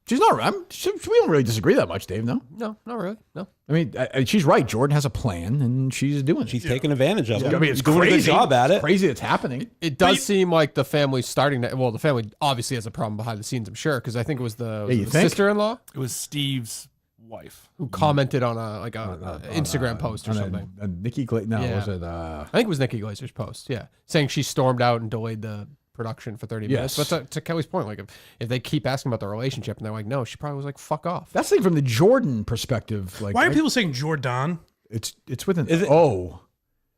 She's not right. We don't really disagree that much, Dave, no? No, not really. No. I mean, she's right. Jordan has a plan, and she's doing it. She's taking advantage of it. I mean, it's doing crazy. a good job at it. It's crazy it's happening. It does seem like the family's starting to... Well, the family obviously has a problem behind the scenes, I'm sure, because I think it was the sister-in-law? It was Steve's wife. Who commented on a Instagram post or something. Nikki Glazer? No, was it... I think it was Nikki Glazer's post, yeah. Saying she stormed out and delayed the production for 30 minutes. But to Kelly's point, like if they keep asking about the relationship and they're like, no, she probably was like, fuck off. That's like from the Jordan perspective. Like, why are people saying Jordan? It's with an O.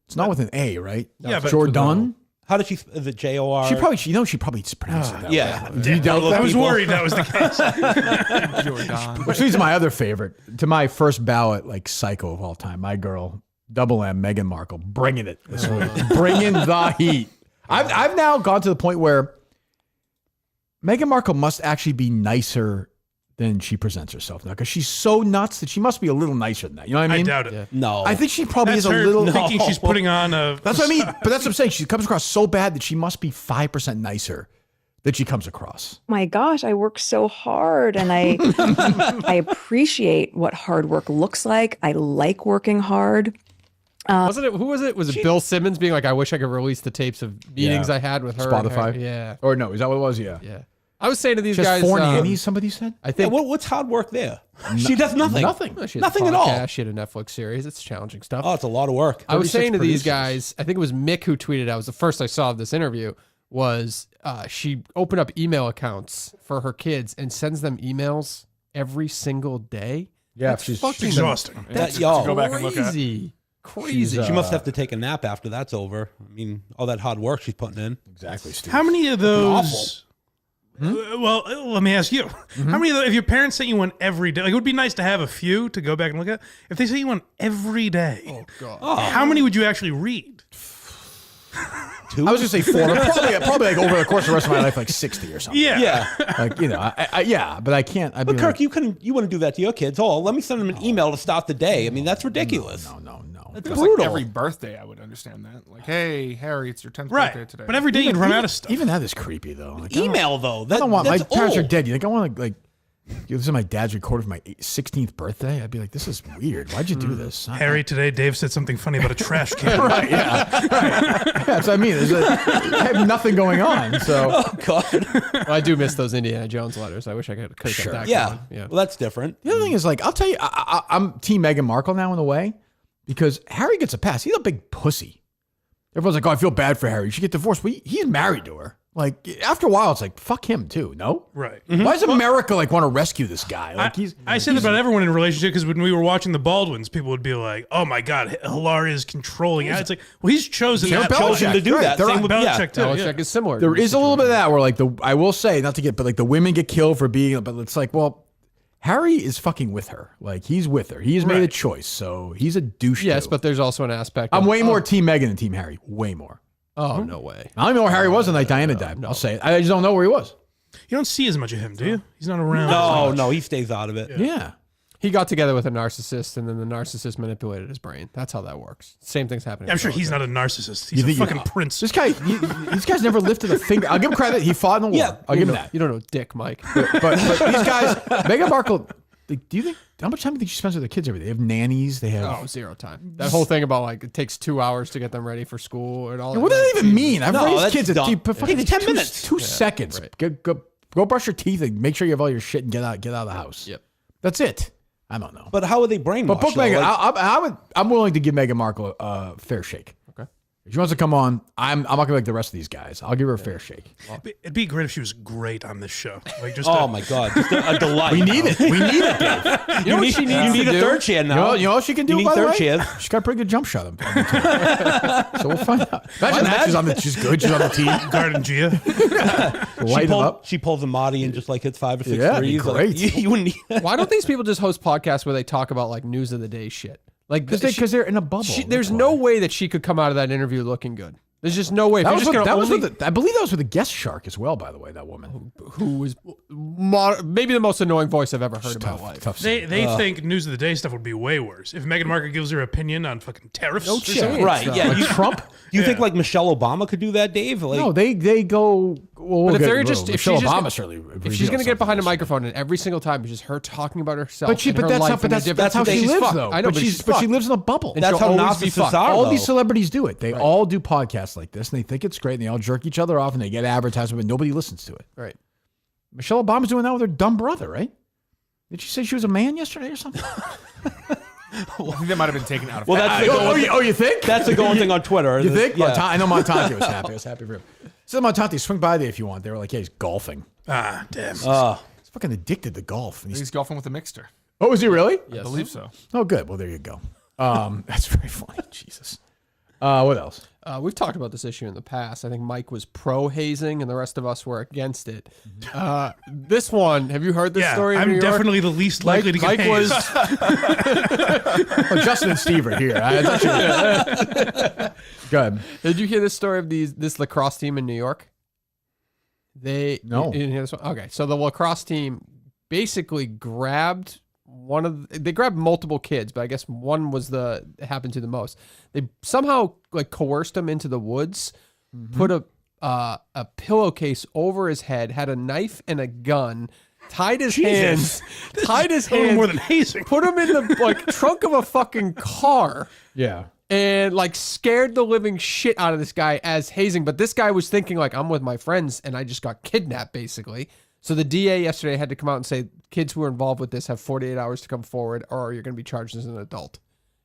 It's not with an A, right? Yeah, but Jordan. How did she? Is it J-O-R? She probably pronounced it that way. I was worried that was the case. Jordan. Which leads to my other favorite, to my first ballot, like psycho of all time. My girl, Double M, Meghan Markle, bringing it this week, bringing the heat. I've now gone to the point where Meghan Markle must actually be nicer than she presents herself now, because she's so nuts that she must be a little nicer than that. You know what I mean? I doubt it. Yeah. No, I think she probably that's is a little. Thinking she's putting on a. That's what I mean. But that's what I'm saying. She comes across so bad that she must be 5% nicer that she comes across. My gosh, I work so hard, and I I appreciate what hard work looks like. I like working hard. Wasn't it? Who was it? Was it Bill Simmons being like, "I wish I could release the tapes of meetings I had with her." Spotify. Yeah. Or no? Is that what it was? Yeah. Yeah. I was saying to these She has guys, 4 nannies. Somebody said. I think. what's hard work there? She does nothing. Nothing. Well, she has Nothing a at all. podcast, she had a Netflix series. It's challenging stuff. Oh, it's a lot of work. I was saying to these producers. guys, I think it was Mick who tweeted out, it was the first I saw of this interview, was she opened up email accounts for her kids and sends them emails every single day. Yeah, That's she's fucking exhausting. That's go back and look at. Crazy. She must have to take a nap after that's over. I mean, all that hard work she's putting in. Exactly, Steve. How many of those? Well, let me ask you. How many of those, if your parents sent you one every day, like it would be nice to have a few to go back and look at. If they sent you one every day, how many would you actually read? 2? I was going to say 4. Probably like over the course of the rest of my life, like 60 or something. Yeah. Like, but I can't. But Kirk, you wouldn't do that to your kids. Oh, let me send them an email to start the day. I mean, that's ridiculous. No. That's It was brutal. like every birthday, I would understand that. Like, hey, Harry, it's your 10th birthday today. But every day you'd run out of stuff. Even that is creepy, though. Like, Email, though. I don't want. My that's parents are old. dead. You think I want to, like, this is my dad's recorded for my 16th birthday? I'd be like, this is weird. Why'd you do this? Harry, today Dave said something funny about a trash can. Right, yeah. Right. That's what I mean. I have nothing going on. So, Oh, God. Well, I do miss those Indiana Jones letters. I wish I could have kept that going. Yeah. Well, that's different. The other thing is, like, I'll tell you, I'm Team Meghan Markle now in a way, because Harry gets a pass. He's a big pussy. Everyone's like, oh, I feel bad for Harry. You should get divorced. Well, he's married to her. Like, after a while, it's like, fuck him too, no? Right. Why does America, like, want to rescue this guy? Like, I say that about everyone in a relationship, because when we were watching the Baldwins, people would be like, oh my God, Hilaria is controlling it. It's like, well, he's chosen Same that. with Belichick, to do right. that. They're Same on with Belichick too. Belichick is similar. There is a little bit of that where, like, I will say, not to get, but like the women get killed for being, but it's like, well, Harry is fucking with her. Like, he's with her. He's made a choice, so he's a douche. Yes, too. but there's also an aspect. I'm way more Team Meghan than Team Harry. Way more. Oh, no way. I don't even know where Harry was the night Diana died. I'll say it. I just don't know where he was. You don't see as much of him, do you? He's not around. No, he stays out of it. Yeah. He got together with a narcissist, and then the narcissist manipulated his brain. That's how that works. Same thing's happening. I'm with sure he's Belichick. not a narcissist. He's a fucking prince. This guy, these guys never lifted a finger. I'll give him credit. He fought in the war. Yeah. I'll give him that. You don't know Dick, Mike. But these guys, Meghan Markle, do you think how much time do you think she spends with their kids every day? They have nannies. They have zero time. That whole thing about like it takes 2 hours to get them ready for school and all. What does that even mean? I've raised kids dumb. It takes 10 minutes, 2 seconds. Right. Go brush your teeth and make sure you have all your shit and get out of the house. Yep, that's it. I don't know. But how are they brainwashed? But book Meghan, I'm willing to give Meghan Markle a fair shake. Okay. If she wants to come on, I'm not gonna like the rest of these guys. I'll give her a fair shake. It'd be great if she was great on this show. Like just my god, just a delight. We need it. We need it, Dave. You know what she needs You need to a do? third chair now. You know what she can do, You need by the third way? chairs. She's got a pretty good jump shot. So we'll find out. Imagine that. She's good. She's on the team. Garden Gia. Light them up. She pulls a Marty and just like hits 5 or 6 Yeah, threes. great. Like, you wouldn't need Why don't these people just host podcasts where they talk about like news of the day shit? Like Because they're in a bubble. there's no way that she could come out of that interview looking good. There's just no way. If That you're was just with, gonna that was only- with the, I believe that was with a guest shark as well, by the way, that woman. who was maybe the most annoying voice I've ever heard in my life. Tough They think news of the day stuff would be way worse if Meghan Markle gives her opinion on fucking tariffs. No or chance. something. right. Yeah, you Trump? You think like Michelle Obama could do that, Dave? Like, No, they go. Well, But if they're just if Michelle she's just Obama gonna, certainly if she's going to get behind a microphone and every single time it's just her talking about herself, But and her that's life not. But and that's, her that's how different- she she's lives, fucked. though. I know, but she's she fucked. lives in a bubble. And that's she'll how always be narcissists fucked. are. All though. these celebrities do it. They all do podcasts like this, and they think it's great, and they all jerk each other off, and they get advertisement, but nobody listens to it. Right. Michelle Obama's doing that with her dumb brother, right? Did she say she was a man yesterday or something? I think that might have been taken out of. Well, that's the going, you think? that's the going thing on Twitter. You think? Yeah. I know Montante was happy. I was happy for him. So Montante, swing by there if you want. They were like, yeah, he's golfing. Ah, damn. He's fucking addicted to golf. And He's golfing with a mixter. Oh, is he really? I believe so. Oh, good. Well, there you go. That's very funny. Jesus. What else? We've talked about this issue in the past. I think Mike was pro hazing, and the rest of us were against it. This one, have you heard this story? In I'm New York? definitely the least likely to get Mike hazed. Oh, Justin and Steve are here. Go ahead. Did you hear this story of this lacrosse team in New York? No. You didn't hear this one? Okay, so the lacrosse team basically grabbed they grabbed multiple kids, but I guess one was happened to the most. They somehow like coerced him into the woods, put a pillowcase over his head, had a knife and a gun, tied his hands, more than hazing. put him in the trunk of a fucking car. Yeah. And like scared the living shit out of this guy as hazing. But this guy was thinking like, I'm with my friends and I just got kidnapped basically. So the DA yesterday had to come out and say kids who are involved with this have 48 hours to come forward or you're going to be charged as an adult.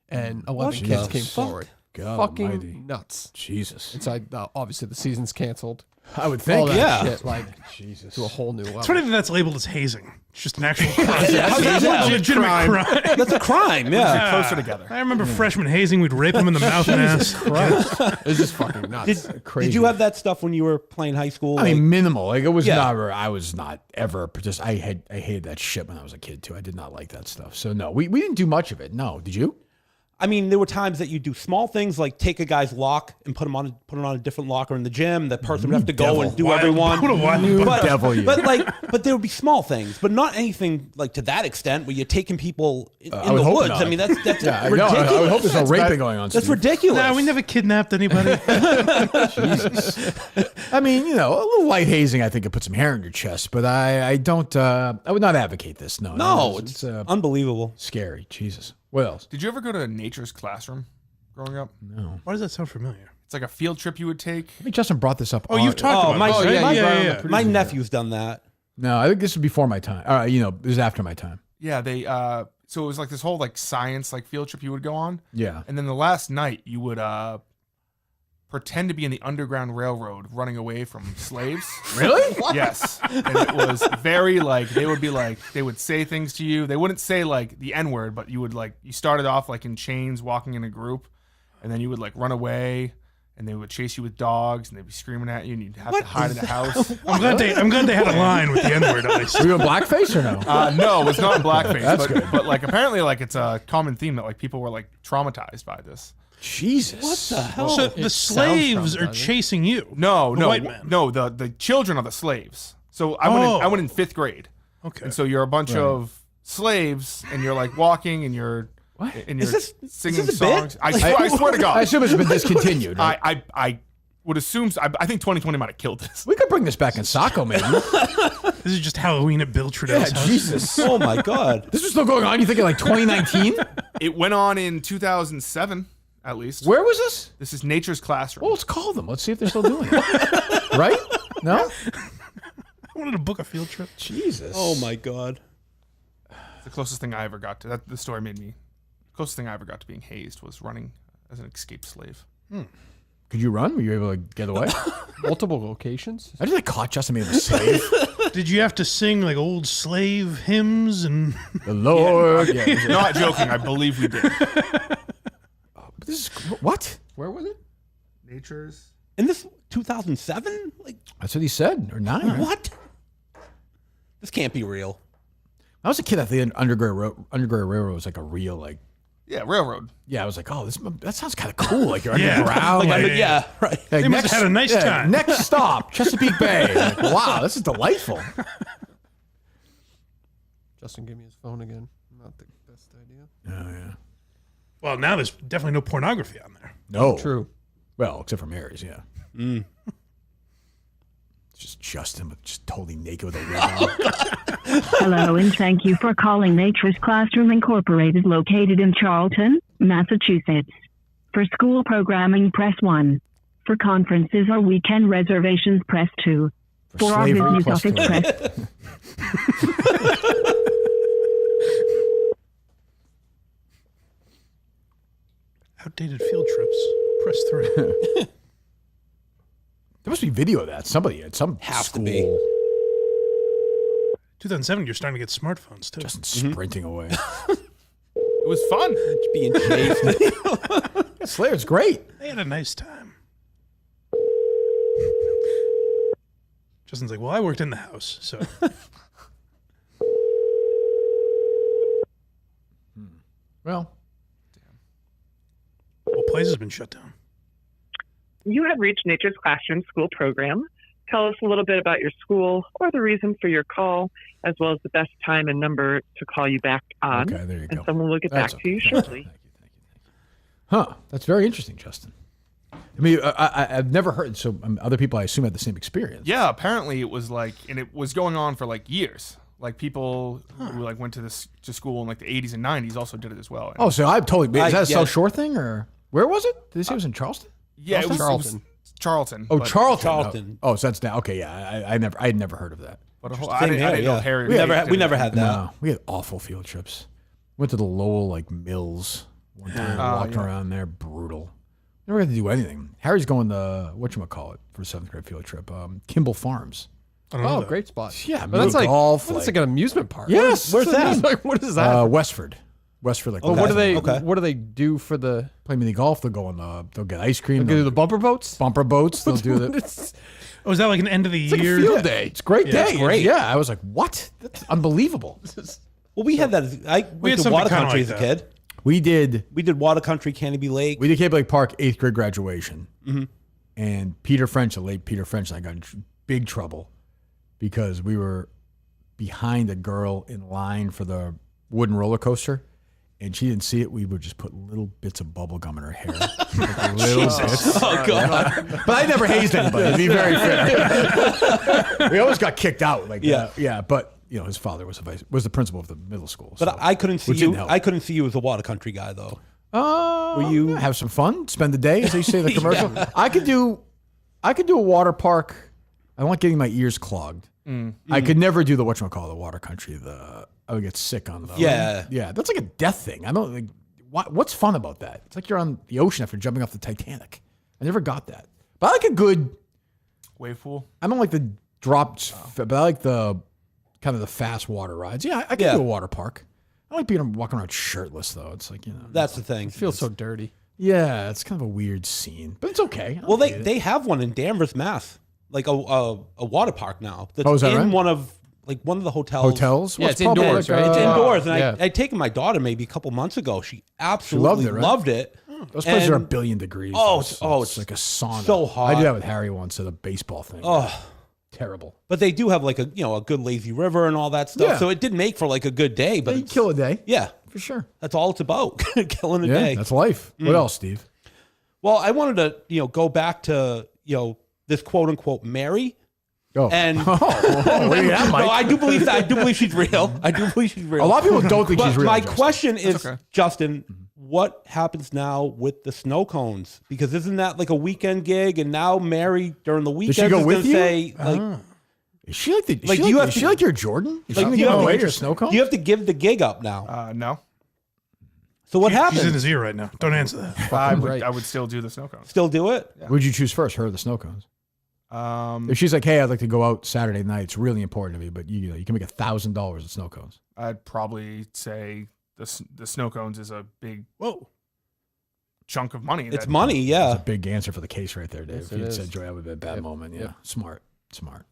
And 11 kids came forward. God fucking almighty. nuts. Jesus. It's like obviously the season's canceled. I would All think. that shit, like Jesus. to a whole new level. It's funny that that's labeled as hazing. It's just an actual crime. How's that It's a a legitimate crime. That's a crime. Yeah. Closer together. I remember freshman hazing. We'd rape them in the mouth and ass. It's just fucking nuts. Crazy. Did you have that stuff when you were playing high school? I mean, minimal. Like it was Yeah. never. I was not ever. Just I hated that shit when I was a kid too. I did not like that stuff. So no, we didn't do much of it. No, did you? I mean, there were times that you do small things like take a guy's lock and put it on a different locker in the gym. That person would have to go and do everyone. But there would be small things, but not anything like to that extent where you're taking people in the woods. not. I mean, that's Yeah, ridiculous. I would hope there's no raping going on. That's Steve. ridiculous. Nah, we never kidnapped anybody. Jesus. I mean, a little light hazing, I think, could put some hair in your chest, but I don't. I would not advocate this. No, it's unbelievable. Scary. Jesus. What else? Did you ever go to Nature's Classroom growing up? No. Why does that sound familiar? It's like a field trip you would take. I think Justin brought this up. Oh, you've talked about my, this, right? my, Yeah. my nephew's done that. No, I think this was before my time. This is after my time. Yeah, they. So it was like this whole like science like field trip you would go on. Yeah. And then the last night you would pretend to be in the Underground Railroad running away from slaves. Really? Yes. And it was very like they would say things to you. They wouldn't say like the N-word, but you started off like in chains walking in a group, and then you would like run away, and they would chase you with dogs, and they'd be screaming at you, and you'd have to hide in the house. I'm glad they had a line with the N-word at least. Were you in blackface or no? No, it was not in blackface. That's good. But like apparently like it's a common theme that like people were like traumatized by this. Jesus. What the hell? So the slaves are chasing you. No, white man. no. The children are the slaves. So I went in 5th grade. Okay. And so you're a bunch of slaves, and you're like walking, and you're and you're singing is this a bit? songs. I swear to God. I assume it's been discontinued. Right? I would assume. I think 2020 might have killed this. We could bring this back in Saco, maybe. This is just Halloween at Bill Trudeau's house. Jesus. Oh my God. This was still going on. You thinking like 2019? It went on in 2007, at least. Where was this? This is Nature's Classroom. Well, let's call them. Let's see if they're still doing it. Right? No? I wanted to book a field trip. Jesus. Oh my God. The closest thing I ever got to that. The story made me. The closest thing I ever got to being hazed was running as an escaped slave. Could you run? Were you able to get away? Multiple locations. I just caught Justin being a slave. Did you have to sing like old slave hymns and The Lord. Yeah. Not joking. I believe we did. But this is what? Where was it? Nature's. In this 2007? Like That's what he said. Or 9. Right? what? This can't be real. I was a kid. I think Underground Railroad was like a real like. Yeah, railroad. Yeah, I was like, oh, that sounds kind of cool. Like you're Yeah. underground. Like, like, yeah, right. like, They must have had a nice time. Next stop, Chesapeake Bay. Like, wow, this is delightful. Justin gave me his phone again. Not the best idea. Oh yeah. well, now there's definitely no pornography on there. No. True. Well, except for Mary's, yeah. It's just Justin, but just totally naked with a wig on. Hello, and thank you for calling Nature's Classroom Incorporated, located in Charlton, Massachusetts. For school programming, press 1. For conferences or weekend reservations, press 2. For our slavery, business plus office, 2. press Outdated field trips. Press 3. There must be video of that. Somebody at some Have to school. be. 2007, you're starting to get smartphones too. Justin sprinting away. It was fun. Being chased. Slayer's great. They had a nice time. Justin's like, well, I worked in the house, so. Well, Well, place has been shut down. You have reached Nature's Classroom School Program. Tell us a little bit about your school or the reason for your call, as well as the best time and number to call you back on. okay, there you And go. someone will get That's back to you okay. shortly. Thank you. Huh? That's very interesting, Justin. I mean, I've never heard. So other people, I assume, had the same experience. Yeah, apparently it was like, and it was going on for like years. Like people who like went to school in like the 80s and 90s also did it as well. And Oh, so I'm totally. Is that a yeah. South Shore thing, or where was it? Did they say it was in Charleston? yeah, it was Charlton. Charlton. Oh, but- Charlton. Oh, so that's now. Okay, yeah. I had never heard of that. But I Same didn't here, know yeah. Harry. We never had that. No, we had awful field trips. Went to the Lowell like Mills one time. Walked around there, brutal. Never had to do anything. Harry's going to whatchamacallit for a 7th grade field trip. Kimball Farms. I don't know Oh, that. great spot. Yeah, but that's like golf. that's like an amusement park. Yes, Where's that? Like, what is that? Westford. Like Oh, what do they? Okay. What do they do for the? play mini golf. They'll go on. They'll get ice cream. They do the bumper boats. bumper boats. They'll do the. It's Oh, is that like an end of the like year? a field day. It's a great Yeah, day. it's great. Yeah, I was like, what? That's unbelievable. Well, we had that. I had went to something water kinda country like as a that. kid. We did Water Country, Canopy Lake. Cape Lake Park 8th grade graduation, and Peter French, the late Peter French, and I got in big trouble because we were behind a girl in line for the wooden roller coaster, and she didn't see it. We would just put little bits of bubble gum in her hair, like little bits. Oh God! But I never hazed anybody. To be very fair, we always got kicked out. Like Yeah. yeah. But you know, his father was the principal of the middle school. But so- I couldn't see which didn't you. help. I couldn't see you as a water country guy, though. Were you have some fun, spend the day, as they say in the commercial? I could do a water park. I don't like getting my ears clogged. I could never do the whatchamacallit, the water country. I would get sick on those. Yeah. That's like a death thing. I don't like. What's fun about that? It's like you're on the ocean after jumping off the Titanic. I never got that. But I like a good wave pool. I don't like the drops, but I like the kind of the fast water rides. Yeah, I can do a water park. I like walking around shirtless though. It's like, you know, That's the thing. It feels so dirty. yeah, it's kind of a weird scene, but it's okay. Well, they have one in Danvers, Mass, like a water park now. That's Oh, is that in right? one of the hotels. Hotels? Yeah, Well, it's probably indoors, like, right? It's indoors, and yeah. I'd taken my daughter maybe a couple months ago. She absolutely right? loved it. Those places are a And- billion degrees. Oh, though, it's like a sauna. so hot. I did that with Harry once at a baseball thing. Oh, terrible. but they do have like a good lazy river and all that stuff. Yeah. So it did make for like a good day. But But you it's- kill a day yeah, for sure. that's all it's about, killing a Yeah, day. that's life. What else, Steve? Well, I wanted to go back to this quote unquote Mary. Oh. And what do you have, Mike? no, I do believe that. I do believe she's real. I do believe she's real. A lot of people don't think But she's real. my Justin. question is, okay. Justin, what happens now with the snow cones? Because isn't that like a weekend gig? And now Mary during the weekend she go is with gonna you? say like, Is she like the? Like, Is you have is to- she like your Jordan? Is like she you giving have, away to, your snow cone? you have to give the gig up now. No. So what She's in happens? his ear right now. Don't answer that. I would still do the snow cones. Still do it? Would you choose first, her or the snow cones? If she's like, hey, I'd like to go out Saturday night, it's really important to me, but you know, you can make $1,000 with snow cones. I'd probably say the snow cones is a big chunk of money. It's money, yeah. That's a big answer for the case right there, Dave. Yes, If you'd it said is. Joy, that would have been a bad moment. Yeah, Yep. smart.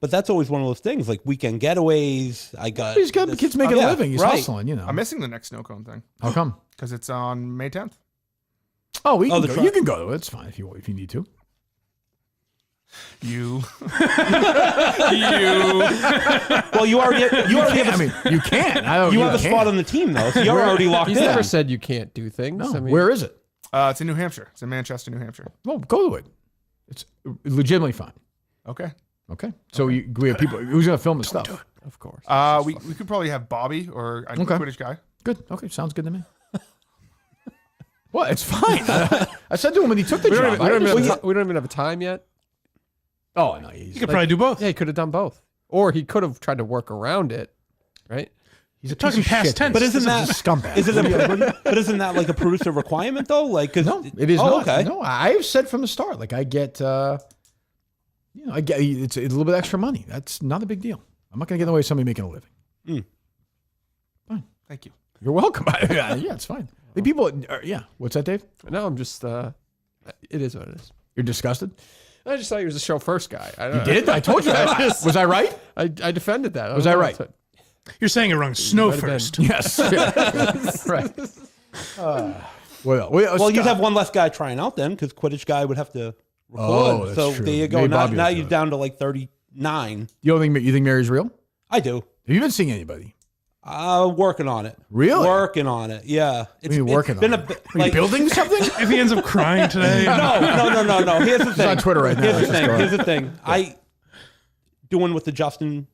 But that's always one of those things, like weekend getaways. I got He's got the kids making a living. He's right. hustling, you know. I'm missing the next snow cone thing How come? because it's on May 10th. Oh, we can the go. truck. You can go. It's fine if you need to. You. Well, you already have I mean, you can. I don't. you have a can. spot on the team though, so you're already locked He's in. never said you can't do things. No, I mean, where is it? It's in New Hampshire. It's in Manchester, New Hampshire. Well, go to it. It's legitimately fine. Okay. Okay. So we have people. Who's going to film the stuff? of course. We could probably have Bobby or a Okay. Quidditch guy. Good. Okay. Sounds good to me. Well, it's fine. I said to him when he took the we, job. don't even have a time yet. Oh, no. You could probably do both. Yeah, he could have done both, or he could have tried to work around it, right? He's a Talking piece of past shit. tense. But isn't This that is a scumbag. Is it but isn't that like a producer requirement though? Like, cause No, it is oh, not. okay. No, I've said from the start, like I get, I get it's a little bit extra money. That's not a big deal. I'm not going to get in the way of somebody making a living. Fine. Thank you. You're welcome. Yeah, it's fine. The people, yeah. What's that, Dave? No, I'm just. It is what it is. You're disgusted? I just thought he was a show first guy. I don't You know. did? I told you. Was I right? I defended that. Was I right? You're saying it wrong. Snow Might have been. first. Yes. Right. Well, you'd have one less guy trying out then, because Quidditch guy would have to record. Oh, that's so true. there you go. Maybe Now, Bobby now will do you're it. down to like 39. You think Mary's real? I do. Have you been seeing anybody? Working on it. Really? Working on it. Yeah. What are you working been on? a bit, Are you building something? If he ends up crying today, No. Here's the thing. on Twitter right now. Here's the Let's thing. go. Here's the thing. I doing with the Justin,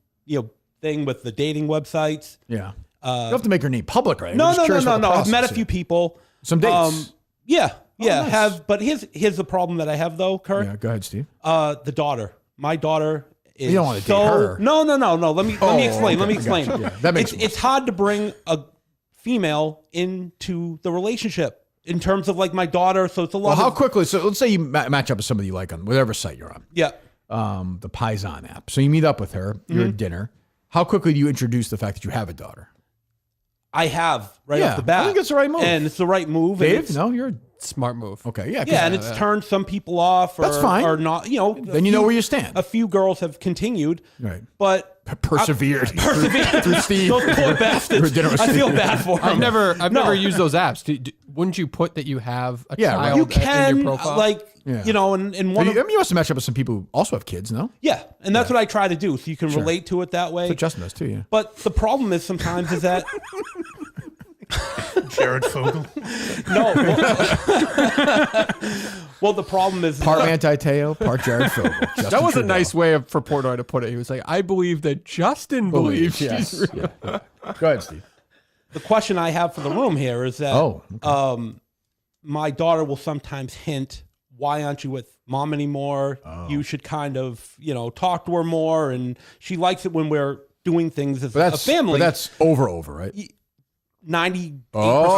thing with the dating websites. Yeah. You don't have to make her name public, right? No. I'm just curious what the I've met a process few is. people. Some dates. Yeah. nice. Have. But here's the problem that I have though, Kirk. Yeah, go ahead, Steve. The daughter. My daughter is You don't wanna date so her. No. Let me explain. Let me okay, explain. gotcha. Yeah, that makes it's hard to bring a female into the relationship in terms of like my daughter. So it's a lot. Well, how of, quickly? So let's say you match up with somebody you like on whatever site you're on. Yeah. The Paisan app. So you meet up with her. You're at dinner. How quickly do you introduce the fact that you have a daughter? I have right Yeah, off the bat. I think it's the right move. and it's the right move. and Dave, it's- no, you're Smart move. okay. Yeah, 'cause Yeah, and it's turned some people off, or, That's fine. or not. Then you know where you stand. A few girls have continued, Right. but Persevered. Through Steve. those poor bastards. For dinner with I feel Steve. bad for them. I've never used those apps. Wouldn't you put that you have a Yeah, right. child You in can your profile? like Yeah. and one. I mean, you must have matched up with some people who also have kids, no? Yeah, and that's what I try to do, so you can relate to it that way. That's what Justin does too, yeah. But the problem is sometimes is that Jared Fogle. no. Well, the problem is Part Manti Te'o, part Jared Fogle. that was a nice way for Portnoy to put it. He was like, I believe that Justin believes she's yes. real. Yeah. Go ahead, Steve. the question I have for the room here is that Oh, my daughter will sometimes hint, why aren't you with mom anymore? You should kind of, talk to her more. And she likes it when we're doing things as a family. But that's over, right? 98% Oh.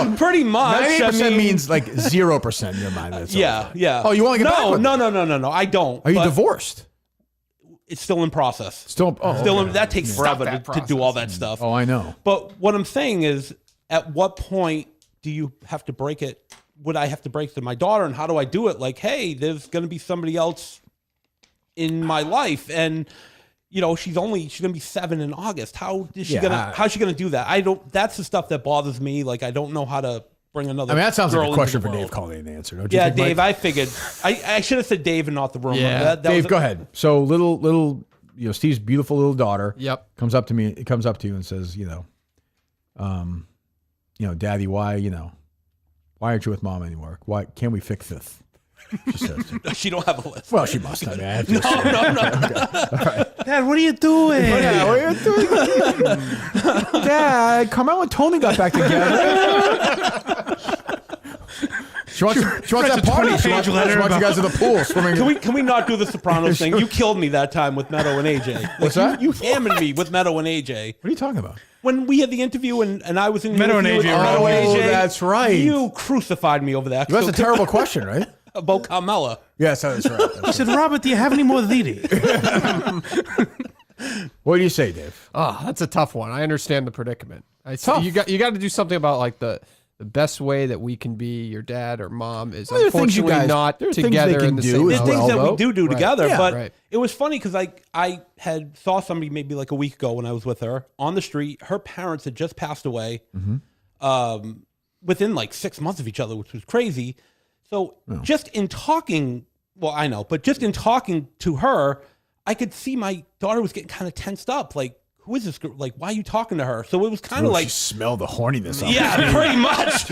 over. Pretty much. 98% means like 0% in your mind. That's Yeah, over. yeah. Oh, you want to get back with her? No. I don't. Are you but divorced? It's still in process. Still okay. That takes forever that to do all that stuff. Oh, I know. But what I'm saying is, at what point do you have to break it? Would I have to break to my daughter, and how do I do it? Like, hey, there's going to be somebody else in my life, and she's gonna be 7 in August. How's she gonna do that? That's the stuff that bothers me. Like, I don't know how to bring another. I mean, that sounds girl like a into question the for Dave world. calling an answer. Don't you Yeah, think, Dave. Mike? I figured I should have said Dave and not the room. Yeah. That Dave, was go ahead. So little, Steve's beautiful little daughter. Yep. Comes up to me. It comes up to you and says, Daddy, why aren't you with mom anymore? Why can't we fix this? She says. She don't have a list. Well, she must. I mean, I have to No. Okay. All right. Dad, what are you doing? Yeah, what are you doing? Dad, Carmelo and Tony got back together. She wants that party. She wants you guys at the pool swimming. Can we not do the Sopranos thing? You killed me that time with Meadow and AJ. Like, What's that? You hammered me with Meadow and AJ. What are you talking about? When we had the interview and I was in the Meadow and interview AJ. with Oh, that's right. You crucified me over that. That's a terrible question, right? About Carmella. Yes, that's right. I said, Robert, do you have any more Lidi? What do you say, Dave? Oh, that's a tough one. I understand the predicament. Tough. You got to do something about like the best way that we can be your dad or mom is Well, there are things you unfortunately guys- not there are things together they can in the do same as There's house. things that though. we do Right. together, Yeah. but Right. it was funny because I had saw somebody maybe like a week ago when I was with her on the street. Her parents had just passed away within like 6 months of each other, which was crazy. So just in talking, well, I know, but just in talking to her, I could see my daughter was getting kind of tensed up. Like, who is this girl? Like, why are you talking to her? So it was kind of like, she smelled the horniness. yeah, pretty much,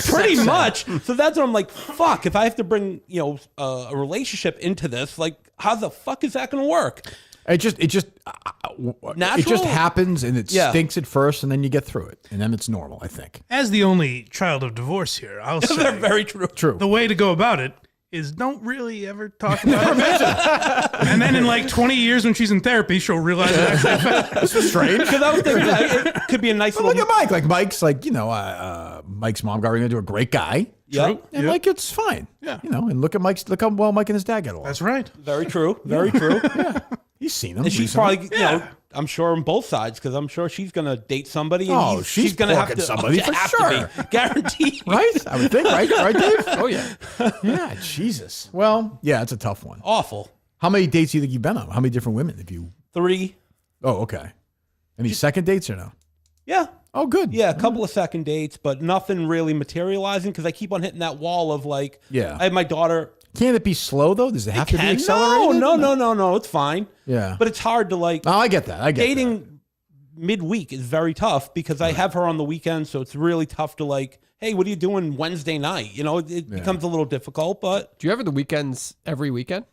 pretty much. So that's what I'm like, fuck. If I have to bring a relationship into this, like, how the fuck is that going to work? It just Natural? happens, and it Yeah. stinks at first, and then you get through it, and then it's normal. I think. As the only child of divorce here, I'll say Very true. True. the way to go about it is don't really ever talk about it. And then in like 20 years when she's in therapy, she'll realize it actually. This was strange. Because I was thinking it could be a nice But little. look at Mike. Like Mike's like Mike's mom got into a great guy. Yeah. And like it's fine. Yeah. And look how well Mike and his dad get along. That's right. Very true. Very true. He's seen him. And she's recently. probably, I'm sure on both sides because I'm sure she's going to date somebody. And Oh, she's going to have porking to somebody for have sure. to be, guaranteed. Right? I would think, right, Dave? Oh yeah. Yeah, Jesus. Well, yeah, it's a tough one. Awful. How many dates do you think you've been on? How many different women have you? 3. Oh, okay. Any second dates or no? Yeah. Oh, good. Yeah, a couple of second dates, but nothing really materializing because I keep on hitting that wall of like, Yeah. I have my daughter. Can't it be slow though? Does it have to be Can- accelerated? No, it's fine. Yeah. But it's hard to like. Oh, I get that. I get dating midweek is very tough because I have her on the weekend, so it's really tough to like, hey, what are you doing Wednesday night? It becomes a little difficult, but Do you ever the weekends every weekend?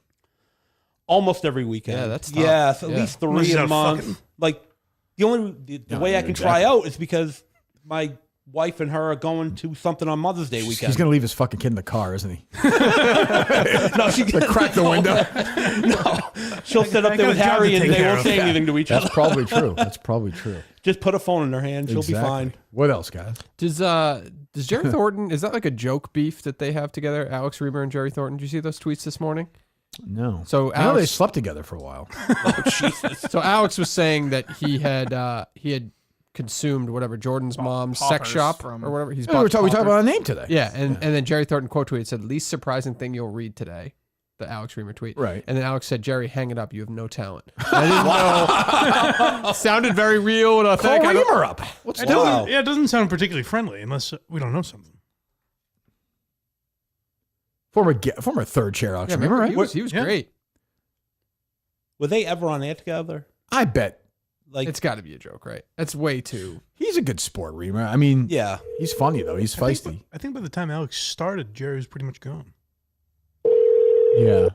almost every weekend. Yeah, that's tough. yeah, so at Yeah. least Unless 3 you're a month. fucking- Like the way I can try out is because my wife and her are going to something on Mother's Day that. weekend. He's gonna leave his fucking kid in the car, isn't he? no, she To crack the window. No, she'll sit up I there got with a job Harry to and take they care won't of. say anything to each other. That's probably true. That's probably true. Just put a phone in her hand. She'll be fine. What else, guys? Does Jerry Thornton, is that like a joke beef that they have together? Alex Reimer and Jerry Thornton. Did you see those tweets this morning? No. So I know they Alex, slept together for a while. Oh, Jesus. so Alex was saying that he had consumed whatever Jordan's mom's sex poppers shop from- or whatever. He's Yeah, we talked poppers. about a name today. Yeah, and then Jerry Thornton quote tweeted said, "Least surprising thing you'll read today." The Alex Reimer tweet. Right. And then Alex said, "Jerry, hang it up. You have no talent." And I didn't know. Sounded very real and Call authentic. I don't- Reimer up. What's It that? doesn't, yeah, it doesn't sound particularly friendly unless we don't know something. Former third chair Alex Yeah, Reimer, remember, right? he was Yeah. great. Were they ever on air together? I bet Like, It's got to be a joke, right? That's way too. he's a good sport, Reimer. I mean, yeah. he's funny though. He's feisty. I think by the time Alex started, Jerry was pretty much gone. Yeah.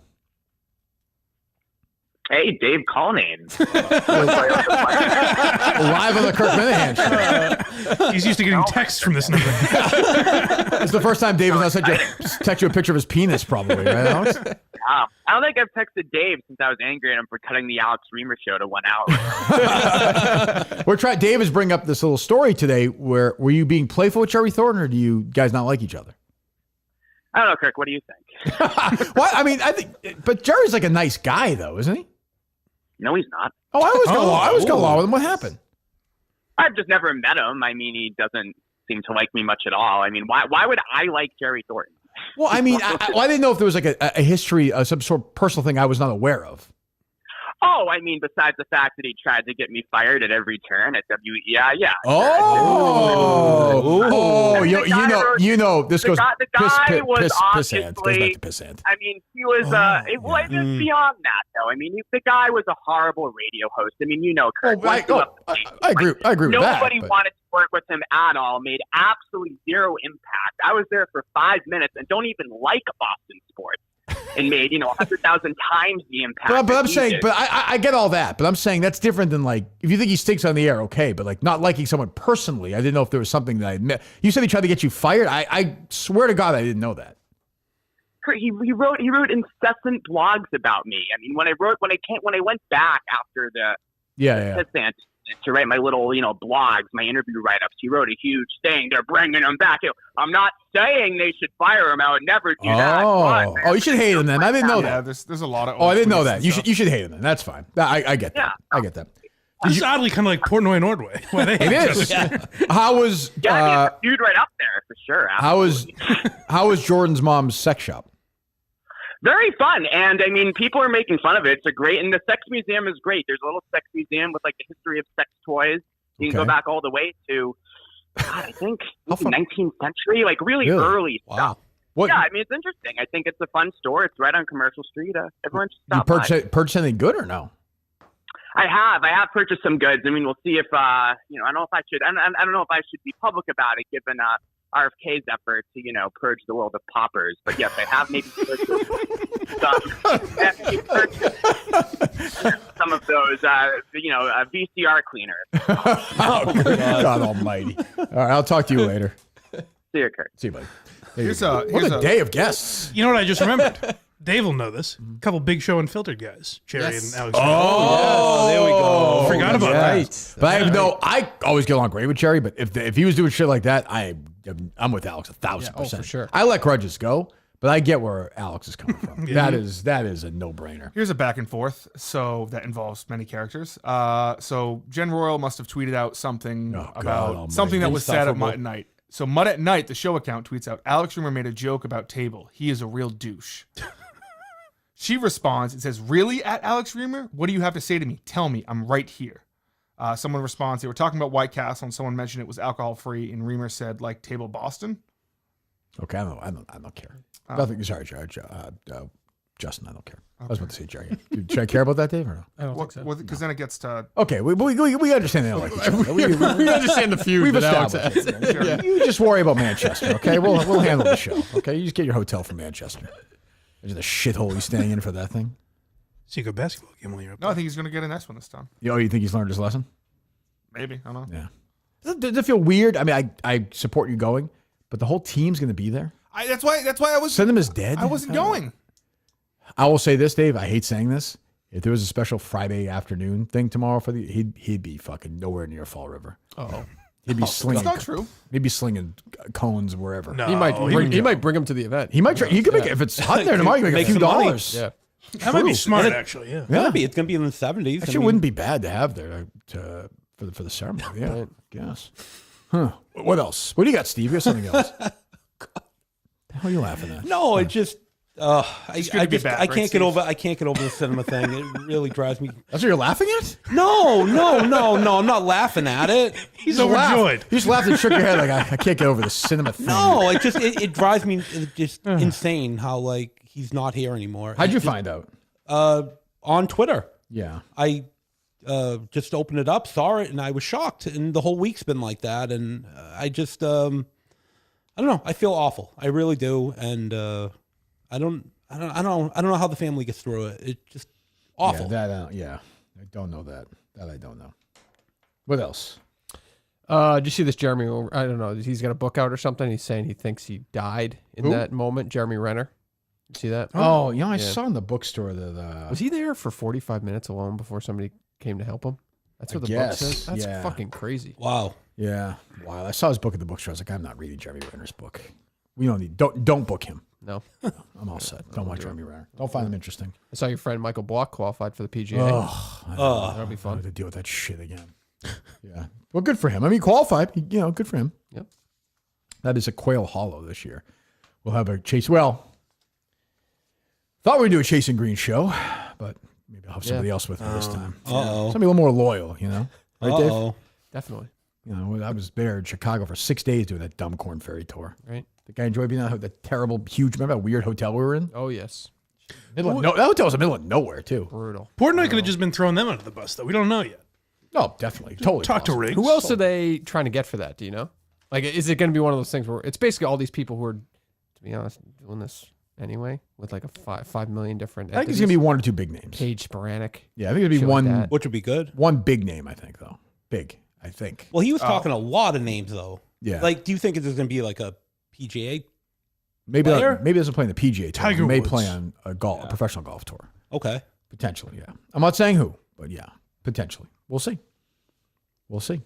Hey, Dave Cullinane. Live on the Kirk Minahan show. He's used to getting texts from this number. It's the first time Dave has not text you a picture of his penis, probably, right, Alex? I don't think I've texted Dave since I was angry at him for cutting the Alex Reimer show to 1 hour. Dave is bringing up this little story today where were you being playful with Jerry Thornton or do you guys not like each other? I don't know, Kirk. What do you think? What? I mean, I think, but Jerry's like a nice guy though, isn't he? No, he's not. Oh, I was going along with him. What happened? I've just never met him. I mean, he doesn't seem to like me much at all. I mean, why would I like Jerry Thornton? Well, I mean, I didn't know if there was like a history, some sort of personal thing I was not aware of. Oh, I mean, besides the fact that he tried to get me fired at every turn at WEI, yeah. You know, this goes the guy was piss hands. Goes back obviously. to piss hands. I mean, he was it was beyond that though. I mean, the guy was a horrible radio host. I mean, Kirk. I agree. I agree with that. Nobody wanted to work with him at all. Made absolutely zero impact. I was there for 5 minutes and don't even like Boston sports. And made 100,000 times the impact. But I'm saying, but I get all that. But I'm saying that's different than like if you think he stinks on the air, okay. But like not liking someone personally, I didn't know if there was something that I met. You said he tried to get you fired. I swear to God, I didn't know that. He wrote incessant blogs about me. I mean, when I went back after the Pissant to write my little blogs, my interview write-ups, he wrote a huge thing. They're bringing him back. I'm not saying they should fire him. I would never do that. Oh, you should hate him then. I didn't know that. Yeah, there's a lot of. I didn't know that. You should hate him then. That's fine. I get that. I get that. It's oddly kind of like Portnoy and Ordway. It is. How was? I mean, dude, right up there for sure. Absolutely. How was Jordan's mom's sex shop? Very fun, and I mean, people are making fun of it. It's and the sex museum is great. There's a little sex museum with like the history of sex toys. You can go back all the way to, I think, 19th century, like really early stuff. What? Yeah, I mean, it's interesting. I think it's a fun store. It's right on Commercial Street. Everyone should stop by. You purchased anything good or no? I have purchased some goods. I mean, we'll see if I don't know if I should. I don't know if I should be public about it, given RFK's effort to purge the world of poppers. But yes, I have maybe purchased some of those VCR cleaners. Oh, God Almighty! All right, I'll talk to you later. See you, Kirk. See you, buddy. Here's a day of guests. You know what I just remembered? Dave will know this. A couple Big Show Unfiltered guys, Jerry and Alex. Oh, there we go. Forgot about that. But I always get along great with Jerry. But if he was doing shit like that, I'm with Alex 1,000%. For sure. I let grudges go, but I get where Alex is coming from. That is a no-brainer. Here's a back and forth, so that involves many characters. So Jen Royal must have tweeted out something about something that was said at Mutt at Night. So Mutt at Night, the show account, tweets out, Alex Reimer made a joke about Table. He is a real douche. She responds and says, really, at Alex Reimer? What do you have to say to me? Tell me. I'm right here. Someone responds, they were talking about White Castle, and someone mentioned it was alcohol-free, and Reimer said, like Table Boston? Okay, I don't care. Nothing. Sorry, George. Justin, I don't care. Okay. I was about to say Jerry. Should I care about that, Dave, or no? I don't think so. Because then it gets to... Okay, we understand they don't like each other. We understand the feud. We've established it. Sure. You just worry about Manchester, okay? We'll handle the show, okay? You just get your hotel from Manchester. There's a shithole he's staying in for that thing. So you go basketball game while you're up. No, I think he's going to get a nice one this time. You think he's learned his lesson? Maybe. I don't know. Yeah. Does it feel weird? I mean, I support you going, but the whole team's going to be there. That's why I was... Send him as dead? I wasn't going. I will say this, Dave. I hate saying this. If there was a special Friday afternoon thing tomorrow for he'd be fucking nowhere near Fall River. Oh. He'd be slinging. That's not true. He'd be slinging cones wherever. No, he might bring him to the event. He might try. He could make it, if it's hot there tomorrow. He could make a few dollars. Yeah, that might be smart actually. Yeah, It's gonna be in the 70s. Actually, wouldn't be bad to have there for the ceremony. Yeah, I guess. Huh? What else? What do you got, Steve? You got something else? The hell are you laughing at? No, it just. I can't get over the cinema thing. It really drives me. That's what you're laughing at? No. I'm not laughing at it. He's overjoyed. You just laughed and shook your head like I can't get over the cinema thing. No, it drives me just insane how like he's not here anymore. How'd you find out? On Twitter. Yeah, I just opened it up, saw it, and I was shocked. And the whole week's been like that. And I just I don't know. I feel awful. I really do. And I don't know how the family gets through it. It's just awful. I don't know that. That I don't know. What else? Did you see this Jeremy? I don't know. He's got a book out or something. He's saying he thinks he died in that moment. Jeremy Renner. You see that? Oh, I saw in the bookstore that. Was he there for 45 minutes alone before somebody came to help him? That's what the book says. That's fucking crazy. Wow. Yeah. Wow. I saw his book at the bookstore. I was like, I'm not reading Jeremy Renner's book. We don't book him. No. I'm all set. Don't watch Jeremy Renner. Don't find him interesting. I saw your friend Michael Block qualified for the PGA. That'll be fun. I have to deal with that shit again. Yeah. Well, good for him. I mean, qualified. Good for him. Yep. That is a Quail Hollow this year. We'll have a chase. Well, thought we'd do a Chasing Green show, but maybe I'll have somebody else with me this time. Somebody a little more loyal, Right, Dave? Definitely. I was there in Chicago for 6 days doing that dumb Corn Ferry tour. Right. The guy enjoyed being at that terrible, huge, remember that weird hotel we were in? Oh, yes. That hotel was the middle of nowhere too. Brutal. Portnoy could have just been throwing them under the bus, though. We don't know yet. No, definitely, totally. Talk to Riggs. Who else are they trying to get for that? Do you know? Like, is it going to be one of those things where it's basically all these people who are, to be honest, doing this anyway with like a 5 million different. I think it's gonna be one or two big names. Cage Sporadic. Yeah, I think it'd be one, like which would be good. One big name, I think, though. Big, I think. Well, he was talking a lot of names, though. Yeah. Like, do you think there's going to be like a PGA? Maybe player? maybe doesn't play in the PGA tour. Tiger He may Woods. play on a professional golf tour. Okay. Potentially, yeah. I'm not saying who, but yeah, potentially. We'll see. We'll see.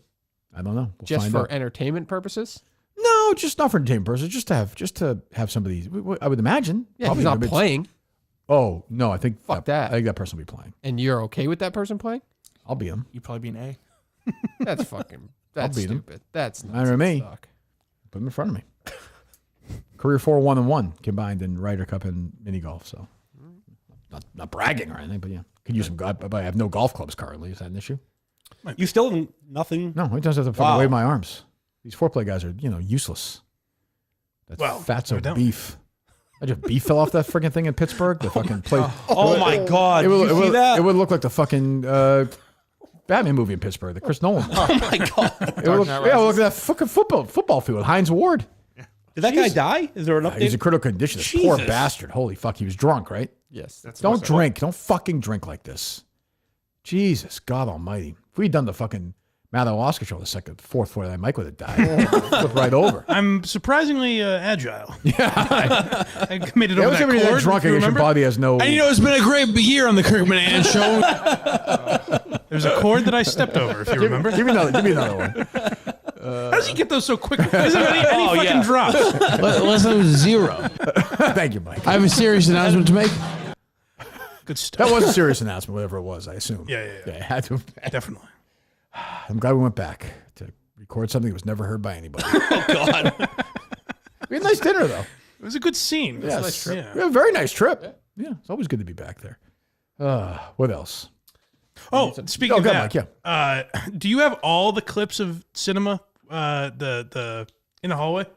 I don't know. We'll Just find for out. entertainment purposes? No, just not for entertainment purposes. Just to have somebody. I would imagine. Yeah, probably he's not maybe it's- playing. Oh no, I think Fuck that. I think that person will be playing. And you're okay with that person playing? I'll beat him. You'd probably be an A. That's fucking. That's beat him. stupid. That's not Matter of me. Put him in front of me. Career 4-1-1 combined in Ryder Cup and mini golf. So, not bragging or anything, but yeah, could use some. But I have no golf clubs currently. Is that an issue? You still have nothing? No, I just have to fucking wave my arms. These foreplay guys are, useless. That's fatso evidently. beef. I just beef fell off that freaking thing in Pittsburgh. The fucking play. Oh my God! It would, Did you see that? It would look like the fucking Batman movie in Pittsburgh, the Chris Nolan. Oh my God! It would look like that fucking football field. Heinz Ward. Did that guy die? Is there an update? He's in critical condition. This poor bastard. Holy fuck, he was drunk, right? Yes. Don't drink. Don't fucking drink like this. Jesus, God Almighty! If we'd done the fucking Mather Oscar show the fourth floor, that Mike would have died. Flip right over. I'm surprisingly agile. Yeah. I made it Yeah, over was that everybody that cord, drunk if you and your remember. body has no. And it's been a great year on the Kirk Bananas show. There's a cord that I stepped over, if you remember. Give me another one. How does he get those so quick? Is there any fucking drops? Last time was 0. Thank you, Mike. I have a serious announcement to make. Good stuff. That was a serious announcement, whatever it was, I assume. Yeah. It had to. Definitely. I'm glad we went back to record something that was never heard by anybody. Oh God! We had a nice dinner, though. It was a good scene. Yes. A nice trip. Yeah, a very nice trip. Yeah, it's always good to be back there. What else? Oh, speaking of go that, Mike, do you have all the clips of cinema? The in the hallway. You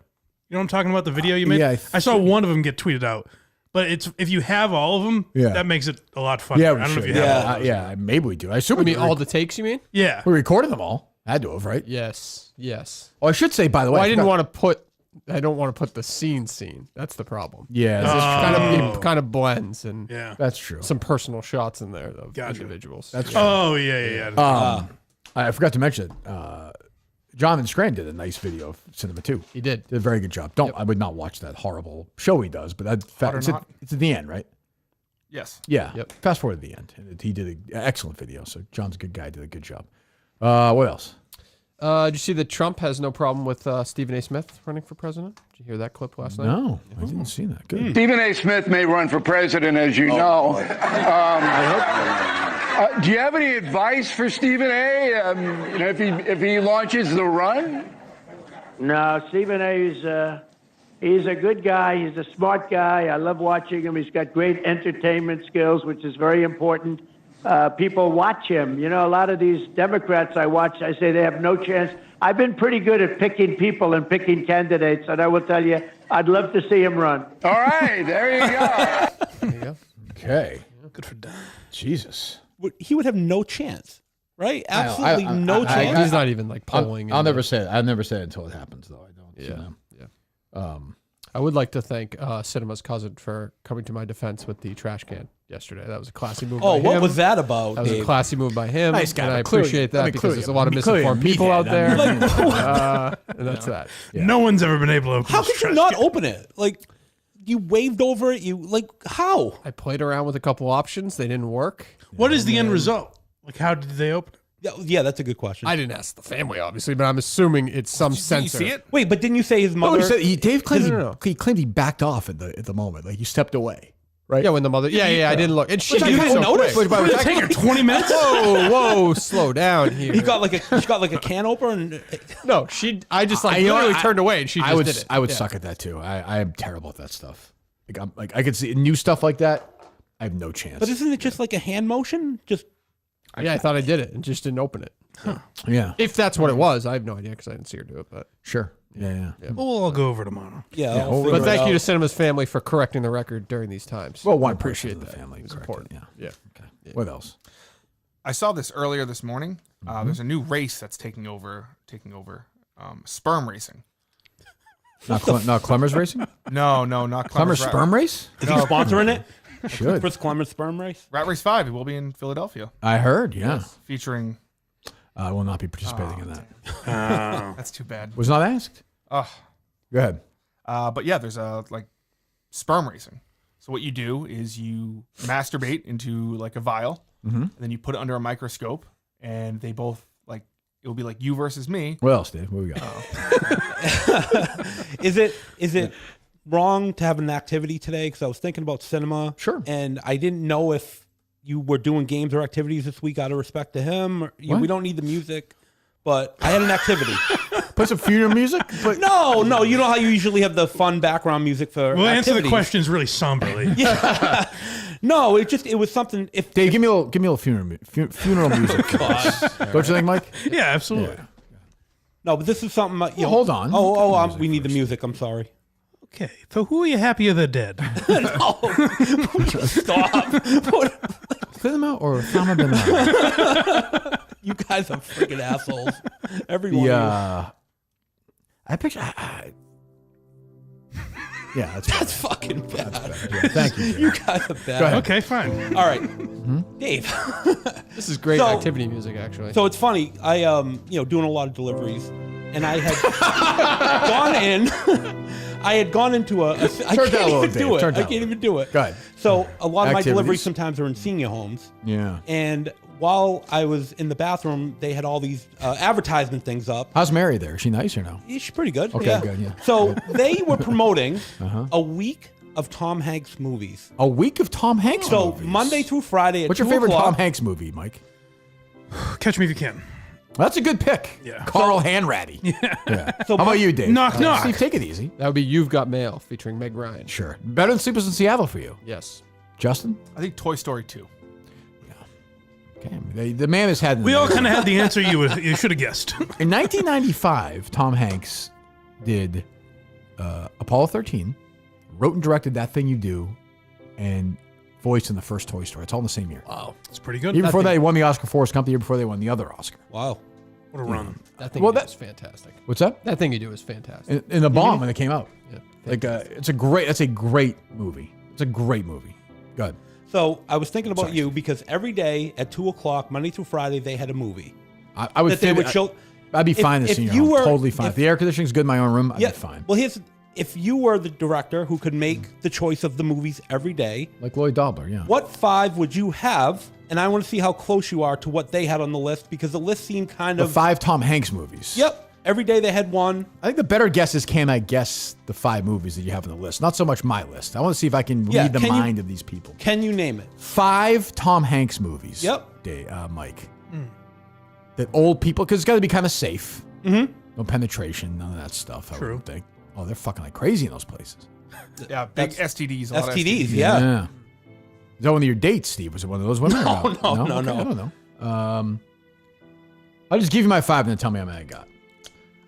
know what I'm talking about? The video you made. Yeah, I saw one of them get tweeted out. But if you have all of them, that makes it a lot funnier. Yeah, I don't know if you have all of those. yeah, maybe we do. I assume I we mean, all the takes, you mean? Yeah. We recorded them all. Had to have, right? Yes. Oh, I should say, by the way, Well, I don't want to put the scene. That's the problem. Yeah, It kind of blends and that's true. Some personal shots in there of individuals. That's true. Oh yeah. I forgot to mention Jonathan Scran did a nice video of cinema too. He did a very good job. I would not watch that horrible show he does, but it's at the end, right? Yes. Yeah. Yep. Fast forward to the end. He did an excellent video. So John's a good guy. Did a good job. What else? Did you see that Trump has no problem with Stephen A. Smith running for president? Did you hear that clip last night? No, I didn't see that. Good. Stephen A. Smith may run for president, as you know. Do you have any advice for Stephen A. If he launches the run? No, Stephen A. He's a good guy. He's a smart guy. I love watching him. He's got great entertainment skills, which is very important. People watch him. You know, a lot of these Democrats I watch, I say they have no chance. I've been pretty good at picking people and picking candidates, and I will tell you, I'd love to see him run. All right, there you go. There you go. Okay. Good for Dan. Jesus. He would have no chance, right? Absolutely no chance. He's not even like polling. I'll never say it. I'll never say it until it happens, though. I don't. Yeah. I would like to thank Cinema's cousin for coming to my defense with the trash can yesterday. That was a classy move. Oh, by what him. was that about? That was Dave? a classy move by him. Nice guy, and I but clearly- appreciate that I mean, because clearly- there's a lot of clearly a misinformed people out there. meathead. And that's that. Yeah. No one's ever been able to open How this could you trash not can. open it? Like, you waved over it. How? I played around with a couple options. They didn't work. What is the end result? Like, how did they open it? Yeah, that's a good question. I didn't ask the family, obviously, but I'm assuming it's some sensor. You see it? Wait, but didn't you say his mother? No, Dave claimed No. he claimed he backed off at the moment, like he stepped away. Right? Yeah, when the mother. Yeah, I didn't look. And she Which I did didn't so notice. quick. Did it take her 20 minutes? Whoa, slow down here. He got like a can opener. And No, I just literally turned away, and she just did it. I would Yeah. suck at that too. I am terrible at that stuff. I could see new stuff like that. I have no chance. But isn't it just like a hand motion? Just Yeah, I thought I did it and just didn't open it. Yeah. If that's what it was, I have no idea because I didn't see her do it. But sure. Yeah. Well, we'll all go over tomorrow. Yeah. But thank you to Cinema's family for correcting the record during these times. Well, I one appreciate person in that. the family. It's corrected, important. Yeah. Yeah. Okay. What else? I saw this earlier this morning. There's a new race that's taking over sperm racing. Not Clemmer's racing? No, not Clemmer's sperm race? Is he sponsoring it? Should. Chris Clemmer's sperm race? Rat Race 5. It will be in Philadelphia. I heard, yeah. Yes, featuring. I will not be participating in that. That's too bad. Was not asked? Oh. Go ahead. But yeah, there's sperm racing. So what you do is you masturbate into like a vial, and then you put it under a microscope, and they both it will be like you versus me. What else, Dave? What we got? Is it wrong to have an activity today? Because I was thinking about cinema. Sure. And I didn't know if you were doing games or activities this week out of respect to him. We don't need the music, but I had an activity. Put some funeral music? No. You know how you usually have the fun background music for We'll activities. answer the questions really somberly. Yeah. No, it was something. If Dave, give me a little funeral music. Don't you think, Mike? Yeah, absolutely. Yeah. No, but this is something. Hold on. We need the music. I'm sorry. Okay, so who are you happier the dead? No, stop. Clear them out or Osama bin Laden? You guys are freaking assholes. Everyone. Yeah. I picture. Yeah, that's fucking bad. Yeah, thank you. You guys are bad. Go ahead. Okay, fine. All right, Dave. This is great activity music, actually. So it's funny. I doing a lot of deliveries, and I had gone in. I had gone into I can't even do it. I can't even do it. Go ahead. So a lot of my Activities. deliveries sometimes are in senior homes. Yeah. And while I was in the bathroom, they had all these advertisement things up. How's Mary there? Is she nice or no? Yeah, she's pretty good. Okay, yeah. good, yeah. So they were promoting a week of Tom Hanks movies. A week of Tom Hanks movies? So Monday through Friday at What's your 2 favorite o'clock. Tom Hanks movie, Mike? Catch Me If You Can. That's a good pick. Yeah. Carl Hanratty. Yeah. So How about you, Dave? Knock, knock. Steve, take it easy. That would be You've Got Mail featuring Meg Ryan. Sure. Better than Sleepless in Seattle for you. Yes. Justin? I think Toy Story 2. Okay. The man has had... We all kind of had the answer you should have guessed. In 1995, Tom Hanks did Apollo 13, wrote and directed That Thing You Do, and voiced in the first Toy Story. It's all in the same year. Wow. It's pretty good. Year before that, he won the Oscar for Forrest Gump. The year before, they won the other Oscar. Wow. What a run. That thing you do is fantastic. What's that? That thing you do is fantastic. In the bomb when it came out. Yeah. That's a great movie. It's a great movie. Go ahead. So I was thinking about you because every day at 2 o'clock, Monday through Friday, they had a movie. I would that they would show. I'd be fine this year. Totally fine. If the air conditioning's good in my own room, I'd be fine. Well, if you were the director who could make the choice of the movies every day, like Lloyd Dobler, yeah. What 5 would you have? And I want to see how close you are to what they had on the list because the list seemed kind The of 5 Tom Hanks movies. Yep. Every day they had one. I think the better guess is, can I guess the 5 movies that you have on the list? Not so much my list. I want to see if I can read the mind of these people. Can you name it? 5 Tom Hanks movies. Yep. Mike. That old people, because it's got to be kind of safe. Mm-hmm. No penetration, none of that stuff. I True. would think. Oh, they're fucking like crazy in those places. Yeah, big STDs. A lot of STDs, yeah. Is that one of your dates, Steve? Was it one of those women? No. Okay, I don't know. I'll just give you my 5 and then tell me how many I got.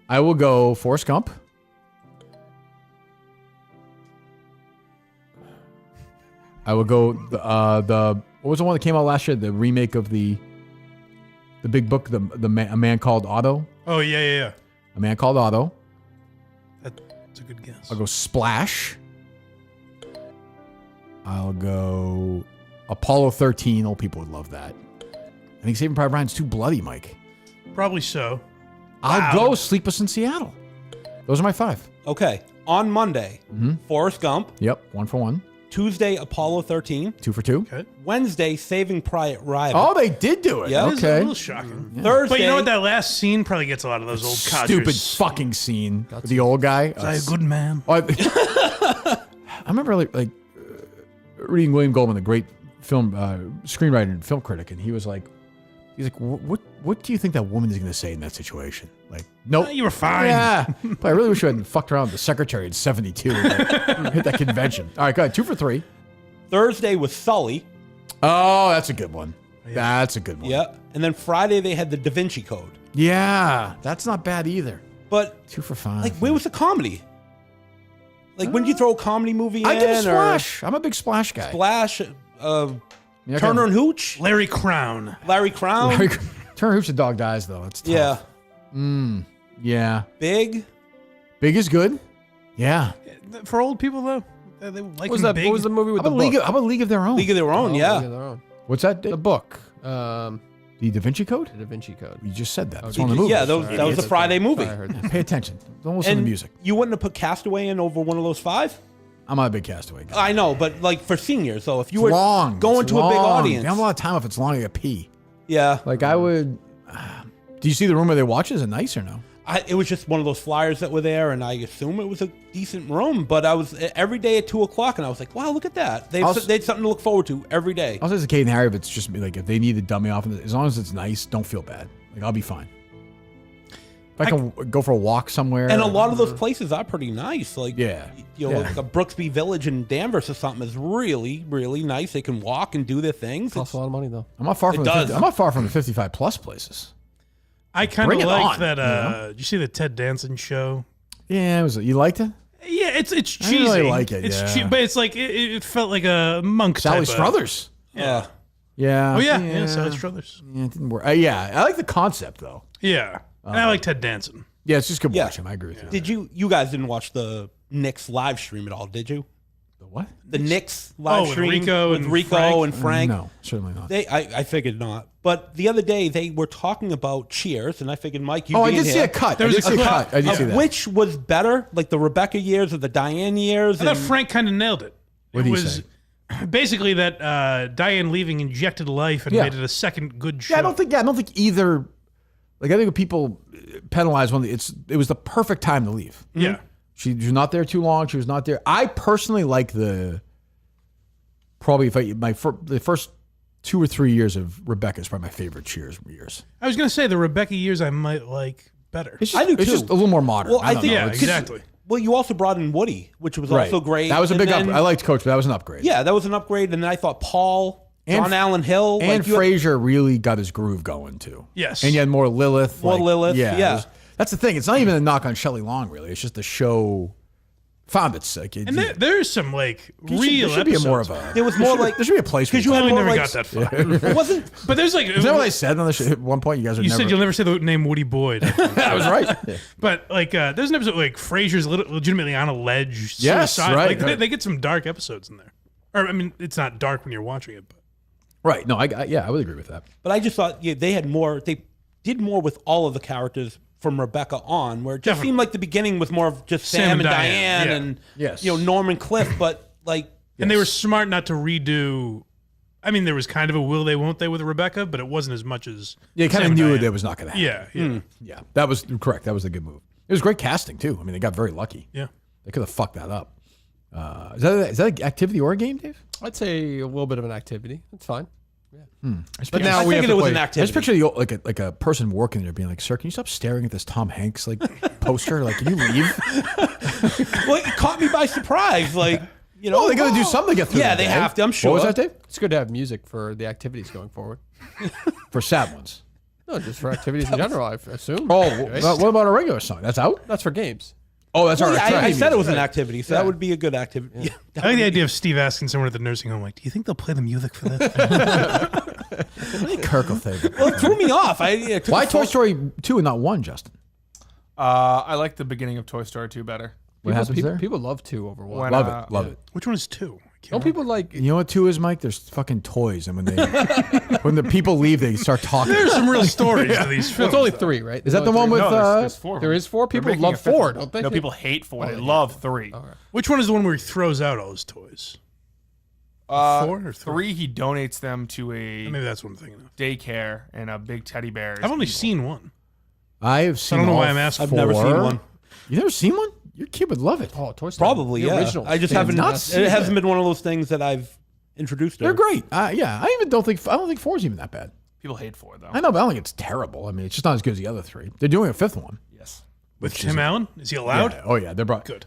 I will go Forrest Gump. I will go the what was the one that came out last year? The remake of the big book, A Man Called Otto. Oh, yeah. A Man Called Otto. That's a good guess. I'll go Splash. I'll go Apollo 13. Old people would love that. I think Saving Private Ryan's too bloody, Mike. Probably so. I'll go Sleepless in Seattle. Those are my 5. Okay. On Monday, Forrest Gump. Yep, 1 for 1. Tuesday, Apollo 13. 2 for 2. Okay. Wednesday, Saving Private Ryan. Oh, they did do it. Yep. Okay. A little shocking. Yeah. Thursday. But you know what? That last scene probably gets a lot of those old codgers. Stupid fucking scene with the old guy. Was I a good man? I remember reading William Goldman, the great film screenwriter and film critic, and he's like, what do you think that woman is going to say in that situation? Like, nope. You were fine. Yeah. But I really wish I hadn't fucked around with the secretary in 72 and hit that convention. All right, go ahead. 2 for 3. Thursday was Sully. Oh, that's a good one. That's a good one. Yeah. And then Friday they had the Da Vinci Code. Yeah, that's not bad either. But 2 for 5. like, where was the comedy? Like, when you throw a comedy movie in? I give or Splash. I'm a big Splash guy. Splash, Yeah, Turner and Hooch? Larry Crown. Turner and Hooch, the dog dies, though. That's tough. Yeah. Yeah. Big? Big is good. Yeah. For old people, though, they like What was that? big. What was the movie with How the about book? How about League of Their Own? League of Their Own, yeah. League of Their Own. What's that? The book. The Da Vinci Code? The Da Vinci Code. You just said that. Oh, It's did one of the you? movies. Yeah, that was a Friday movie. Sorry, I heard that. Pay attention. Don't listen And to music. you wouldn't have put Castaway in over one of those 5? I'm not a big Castaway guy. I know, but like for seniors, though, if you It's were long. going It's to a big long. audience. You have a lot of time if it's long, I pee. Yeah. Like I would. Do you see the room where they watch? Is it nice or no? It was just one of those flyers that were there, and I assume it was a decent room. But I was every day at 2:00, and I was like, "Wow, look at that! They had something to look forward to every day." I'll say to Kate and Harry, if it's just like if they need to dumb me off, as long as it's nice, don't feel bad. Like I'll be fine. If I can go for a walk somewhere, And a lot of those places are pretty nice. Like Yeah. you know, Yeah. like a Brooksby Village in Danvers or something is really, really nice. They can walk and do their things. Costs a lot of money though. I'm not far It from does. I'm not far from the 55 plus places. I kind Bring of it like on, that. you know? Did you see the Ted Danson show? Yeah, it was. You liked it? Yeah, it's I cheesy. didn't really like it, It's yeah. but it's like it felt like a monk. Sally type of- Struthers. Yeah. Yeah. Oh yeah, Sally Struthers. Yeah, it didn't work. Yeah, I like the concept though. Yeah, and I like Ted Danson. Yeah, it's just good Yeah. watch him. I agree with you. Did you guys didn't watch the Knicks live stream at all? Did you? The what? The Knicks live with stream Rico with and Rico Frank? and Frank. No, certainly not. I figured not. But the other day they were talking about Cheers, and I figured, Mike, you I being did see here, a cut. There I was did a see a clip cut. I did see that. Which was better, like the Rebecca years or the Diane years? I thought And Frank kind of nailed it. What it did he was say? basically that Diane leaving injected life and Yeah. made it a second good show. Yeah, I don't think either. Like I think when people penalize one, it was the perfect time to leave. Yeah. She was not there too long. She was not there. I personally like the first 2 or 3 years of Rebecca is probably my favorite Cheers years. I was gonna say the Rebecca years I might like better. It's just, I do it's too. just a little more modern. Well, I don't think- know. Yeah, It's- exactly. well, you also brought in Woody, which was Right. also great. That was a And big then- up. I liked Coach, but that was an upgrade. Yeah, that was an upgrade. And then I thought Paul, And- John Allen Hill, And like you had- Frazier really got his groove going too. Yes. And you had more Lilith. More Lilith, yeah. it was- that's the thing. It's not even a knock on Shelley Long, really. It's just the show found its like. And there's some like there real should be episodes. more of a. There was more like There should be a place for because you it. had we more never like got that far. It wasn't. But there's like Is that what I said on the show? At one point, you guys are you never. said you'll never say the name Woody Boyd. I was right. But like there's an episode like Frasier's legitimately on a ledge. Yes, suicide. right, Like, right. They get some dark episodes in there. Or I mean, it's not dark when you're watching it, but Right. No, I would agree with that. But I just thought they had more. They did more with all of the characters from Rebecca on, where it just Definitely. seemed like the beginning was more of just Sam and Diane yeah. and Yes. Norman Cliff. But like, and they were smart not to redo. I mean, there was kind of a will they won't they with Rebecca, but it wasn't as much as Yeah, you kind Sam of and knew Diane. that was not going to happen. Yeah, yeah. Yeah, that was correct. That was a good move. It was great casting too. I mean, they got very lucky. Yeah. They could have fucked that up. Is that an activity or a game, Dave? I'd say a little bit of an activity. It's fine. But now I we have figured to it was play. an I activity. just picture like a person working there being like, "Sir, can you stop staring at this Tom Hanks like poster? Like, can you leave?" Well, it caught me by surprise. Like, Well, they got to do something to get through. Yeah, the they day. have to. I'm sure. What was that, Dave? It's good to have music for the activities going forward. For sad ones. No, just for activities in general, I assume. Oh, Right? what about a regular song? That's out. That's for games. Oh, that's Well, all yeah, right. I said it was an Right. activity, so that would be a good activity. Yeah. I like the idea of Steve asking someone at the nursing home, like, "Do you think they'll play the music for this?" I think Kirk will favor. Well, it threw me off. Why Toy Story 2 and not 1, Justin? I like the beginning of Toy Story 2 better. What happens there? People love 2 over 1. When, Love it. Which one is 2? Don't people like? You know what 2 is, Mike? There's fucking toys, and when when the people leave, they start talking. There's some real stories to these Well, films. it's only 3, right? Is that the one with? No, there's 4. of There them. is 4. They're People making love a fifth 4, one. don't they? No, people hate 4. They love 3. Which one is the one where he throws out all his toys? 4 or 3? 3, he donates them to a Maybe that's what I'm thinking of. daycare and a big teddy bear. I've only seen one. I have seen. I don't know all why I'm asking. I've never seen 4. one. You never seen one? Your kid would love it. Oh, Toy Story. Probably, The yeah. original. I just They've haven't. not It seen hasn't it. been one of those things that I've introduced her. They're great. Yeah, I don't think 4 is even that bad. People hate 4 though. I know, but I don't think it's terrible. I mean, it's just not as good as the other 3. They're doing a 5th one. Yes. With Tim Allen? Is he allowed? Yeah. Oh yeah, they're brought. Good.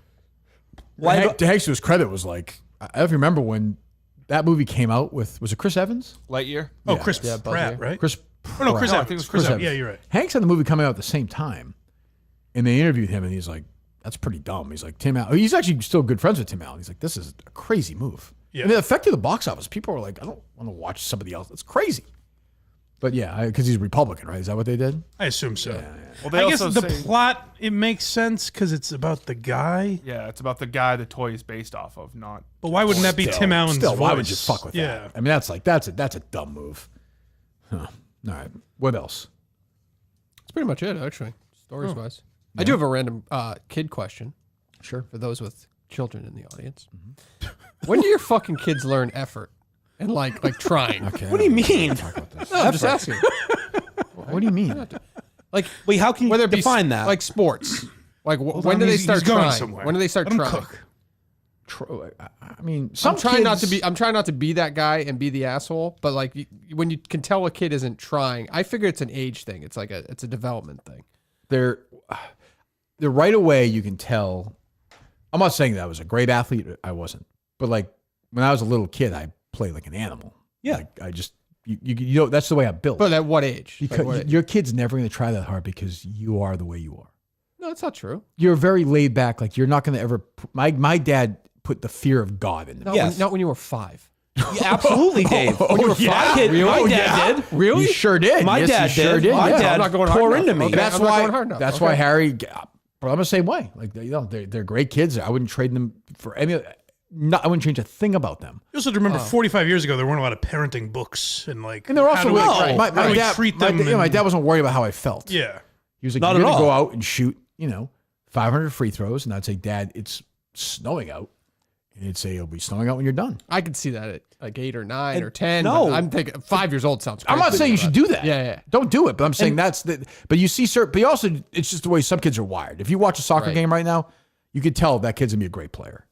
To Hanks to his credit was like, I don't know if you remember when that movie came out with, was it Chris Evans? Lightyear. Oh, Yeah. Chris Yeah, Buzz Pratt, Lightyear. right? Chris Oh, no, Chris Pratt. Evans. I think it was Chris Chris Evans. Evans. Yeah, you're right. Hanks had the movie coming out at the same time, and they interviewed him, and he's like, "That's pretty dumb." He's like, "Tim Allen." He's actually still good friends with Tim Allen. He's like, "This is a crazy move." Yeah. And it affected the box office. People were like, "I don't want to watch somebody else. It's crazy." But yeah, because he's Republican, right? Is that what they did? I assume so. Well, they I guess also the say- plot, it makes sense because it's about the guy. Yeah, it's about the guy the toy is based off of, not. But why wouldn't that be Tim Allen's Still, voice? why would you fuck with Yeah. that? I mean, that's a dumb move. Huh. All right. What else? That's pretty much it, actually, stories wise. I do have a random kid question. Sure. For those with children in the audience. When do your fucking kids learn effort and like trying? Okay. What do you mean? No, I'm just asking. What do you mean? Like, wait, how can you whether it be define that? Like sports. Like, when on, do they he's start going trying? somewhere. When do they start Let him trying? cook. I mean, some I'm trying not to kids- be. I'm trying not to be that guy and be the asshole. But like, when you can tell a kid isn't trying, I figure it's an age thing. It's like it's a development thing. They're right away. You can tell. I'm not saying that I was a great athlete. I wasn't. But like when I was a little kid, I played like an animal. Yeah. Like, I just you know that's the way I'm built. But at what age? Because Like, what age? your kid's never going to try that hard because you are the way you are. No, it's not true. You're very laid back. Like you're not going to ever. My dad put the fear of God in me. Not, Yes. not when you were 5. Yeah, absolutely, Dave. When you were yeah? 5, kid, Really? my Oh, dad yeah? did. Really? You sure did. My Yes, dad you sure did. did. My Yeah. dad I'm not going hard tore enough. into me. Okay. That's I'm not why. going hard enough. That's Okay. why Harry. But I'm the same way. Like they're great kids. I wouldn't trade them for any. I wouldn't change a thing about them. You also have to remember, 45 years ago, there weren't a lot of parenting books and like. And they're also how do we- my how do we dad. treat My, them. my and- dad wasn't worried about how I felt. Yeah. He was like, Not "You're at gonna go all. out and shoot, 500 free throws," and I'd say, "Dad, it's snowing out," and he'd say, "It'll be snowing out when you're done." I could see that at like 8 or 9 And or 10. no. but I'm thinking 5 years old sounds. I'm not crazy. saying you should do that. Yeah. Don't do it. But I'm saying that's the. But you see, but you also, it's just the way some kids are wired. If you watch a soccer Right. game right now, you could tell that kid's gonna be a great player.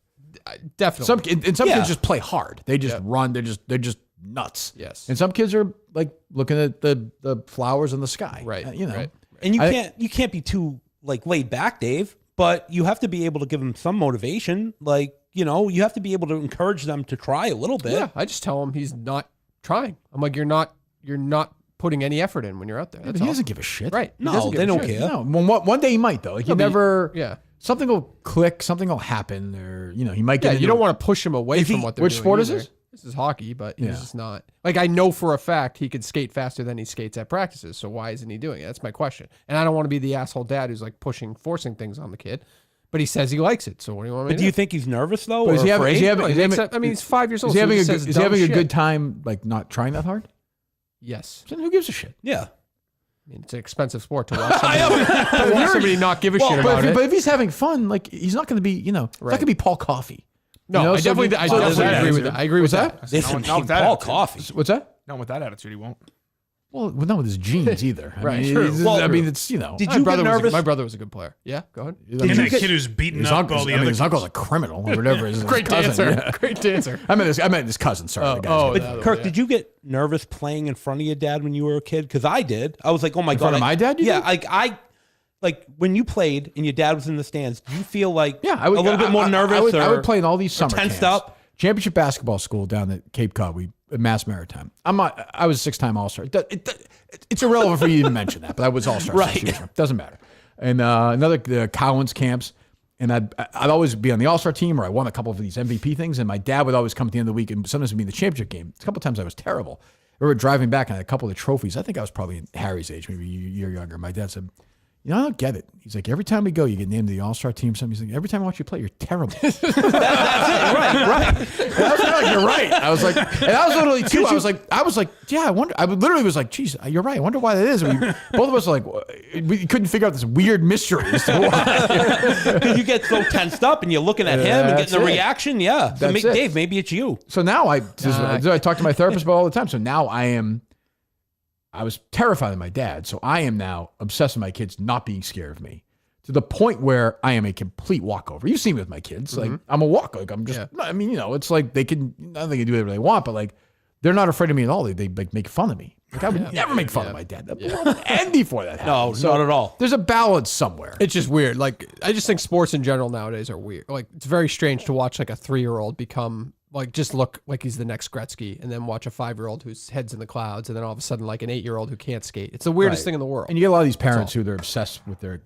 Definitely. Some Yeah. kids just play hard. They just run. They're just nuts. Yes. And some kids are like looking at the flowers in the sky. Right, Right. And you I- can't be too like laid back, Dave. But you have to be able to give them some motivation. Like you have to be able to encourage them to try a little bit. Yeah, I just tell him he's not trying. I'm like, you're not putting any effort in when you're out there. But That's he all. doesn't give a shit. Right. He No, doesn't give they a don't shit. care. No. One day he might though. Like No, you but never. Yeah. Something will click. Something will happen, or he might get. Yeah, you into- don't want to push him away Is from he- what they're which doing sport is either. this? This is hockey, but Yeah. he's just not. Like, I know for a fact he could skate faster than he skates at practices, so why isn't he doing it? That's my question. And I don't want to be the asshole dad who's like forcing things on the kid, but he says he likes it, so what do you want me But to do you think he's nervous though? But Or is he having- afraid? is he having- No, he is he makes having- that- I mean, he's 5 years old. Is he so having, he a, says good, is he having a dumb good shit. time, like not trying that hard? Yes. Then who gives a shit? Yeah. I mean, it's an expensive sport to watch somebody not give a shit But about if, it. but if he's having fun, like he's not going to be, it's not going to be Paul Coffey. No, I so definitely agree with that. I agree with that. Listen, Not with that Paul attitude. Coffey. What's that? Not with that attitude, he won't. Well, not with his genes either. Right, I mean, true. it's- Well, I mean, true. it's Did My you get brother nervous? my brother was a good player. Yeah, go ahead. And that kid who's beating his up uncle's, all the I mean, other his uncle's a criminal or whatever. His Great cousin, dancer. yeah. Great dancer. I meant his cousin. Sorry, the guy's But name. But Kirk, did you get nervous playing in front of your dad when you were a kid? Because I did. I was like, oh my In god. front of my dad, you Yeah, did? like when you played and your dad was in the stands. Do you feel like I would, a little bit more nervous? I would or play in all these summer tensed camps. up? Championship basketball school down at Cape Cod. At Mass Maritime. I was a 6-time All-Star. It's irrelevant for you to even mention that, but I was All-Star. Right. Doesn't matter. And the Collins camps. And I'd always be on the All-Star team, or I won a couple of these MVP things. And my dad would always come at the end of the week, and sometimes it'd be in the championship game. A couple of times I was terrible. We were driving back, and I had a couple of the trophies. I think I was probably in Harry's age, maybe a year younger. My dad said, I don't get it. He's like, every time we go, you get named to the All-Star team. Something. He's like, every time I watch you play, you're terrible. That's it. Right. And I was like, you're right. I was like, and I was literally too. I was like, yeah, I wonder. I literally was like, geez, you're right. I wonder why that is. And both of us were like, we couldn't figure out this weird mystery as to why. Because you get so tensed up and you're looking at him and That's getting the it. reaction. Yeah. So That's it. Dave, maybe it's you. So now I talk to my therapist about all the time. So now I was terrified of my dad. So I am now obsessed with my kids not being scared of me, to the point where I am a complete walkover. You've seen me with my kids. Like I'm a walk. Like I'm just, I mean, it's like they can do whatever they want, but like they're not afraid of me at all. They like make fun of me. Like I would never make fun of my dad. That would end before that happened. No, not at all. There's a balance somewhere. It's just weird. Like, I just think sports in general nowadays are weird. Like, it's very strange to watch like a 3-year-old become like just look like he's the next Gretzky, and then watch a 5-year-old whose head's in the clouds, and then all of a sudden like an 8-year-old who can't skate. It's the weirdest thing in the world. And you get a lot of these parents who they're obsessed with their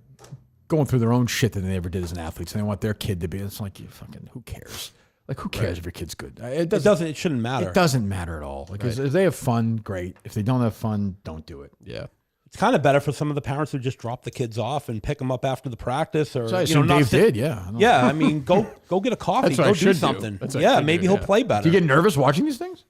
going through their own shit that they never did as an athlete. So they want their kid to be. It's like, you fucking, who cares? Like, who cares if your kid's good? It shouldn't matter. It doesn't matter at all. Like, if they have fun, great. If they don't have fun, don't do it. Yeah. It's kind of better for some of the parents who just drop the kids off and pick them up after the practice, or So I assume Dave did, yeah. Yeah, I mean, go get a coffee, That's what go I do should do. something. That's what I Yeah, should maybe do, he'll yeah. play better. Do you get nervous watching these things?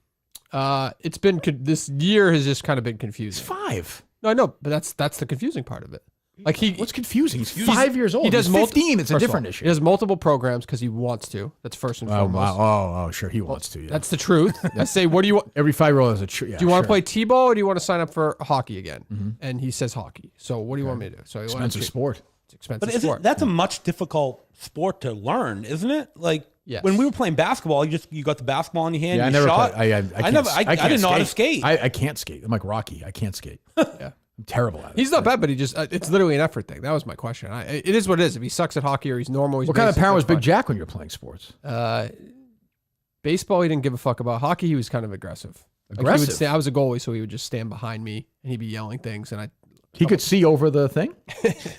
It's been this year has just kind of been confusing. He's 5. No, I know, but that's the confusing part of it. Like what's confusing? He's 5 years old. He does He's 15. It's a first of different all, issue. He does multiple programs because he wants to. That's first and foremost. Oh, sure, he wants to. Yeah. That's the truth. I say, what do you want? Every 5-year-old has a truth. Yeah, do you want to sure. play t-ball or do you want to sign up for hockey again? And he says hockey. So what do you want me to do? So Expensive sport. It's expensive But sport. that's a much difficult sport to learn, isn't it? Like Yes. when we were playing basketball, you got the basketball in your hand. Yeah, I you never shot. played. I didn't know how to skate. I can't skate. I'm like Rocky. I can't skate. Yeah. I'm terrible at it. He's not bad, but he just, it's literally an effort thing. That was my question. It is what it is. If he sucks at hockey or he's normal, he's What kind of basic, parent was that's Big Jack when you were playing sports? fine. Baseball, he didn't give a fuck about. Hockey, he was kind of aggressive. Like, he would I was a goalie, so he would just stand behind me and he'd be yelling things. And He could see over the thing? It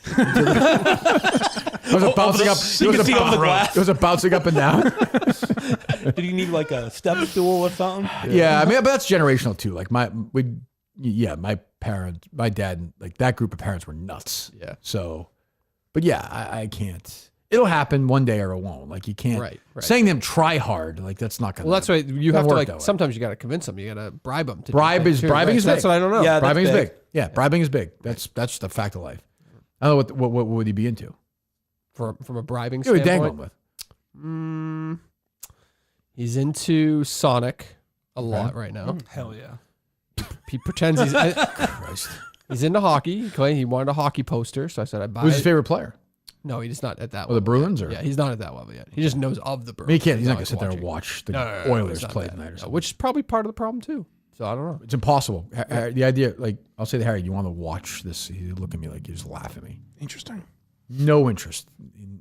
was bouncing up. You could see over the glass. It was bouncing up and down. Did you need like a step stool or something? Yeah, I mean, but that's generational too. Like my parents, my dad, like that group of parents were nuts. Yeah. So, but yeah, I can't. It'll happen one day or it won't. Like you can't. Right. Saying them try hard, like that's not gonna. Well, that's why you have to work that like. way. Sometimes you got to convince them. You got to bribe them. To Bribing is big. That's what I don't know. Yeah, bribing is big. big. Yeah, bribing is big. That's just a fact of life. I don't know what would he be into? From a bribing Who are you standpoint. dangling with? He's into Sonic a lot right now. Hell yeah. He pretends he's Christ. he's into hockey. He wanted a hockey poster, so I said I'd buy Who's it. his favorite player? No, he's not at that Oh, level. the Bruins, yet. or Yeah, he's not at that level yet. He just knows of the I Bruins. mean, he can't. He's not gonna always sit there and watching. watch the No, Oilers it's not play that. tonight or something. Which is probably part of the problem too. So I don't know. It's impossible. The idea, like, I'll say to Harry, you want to watch this? He look at me like you just laugh at me. Interesting. No interest.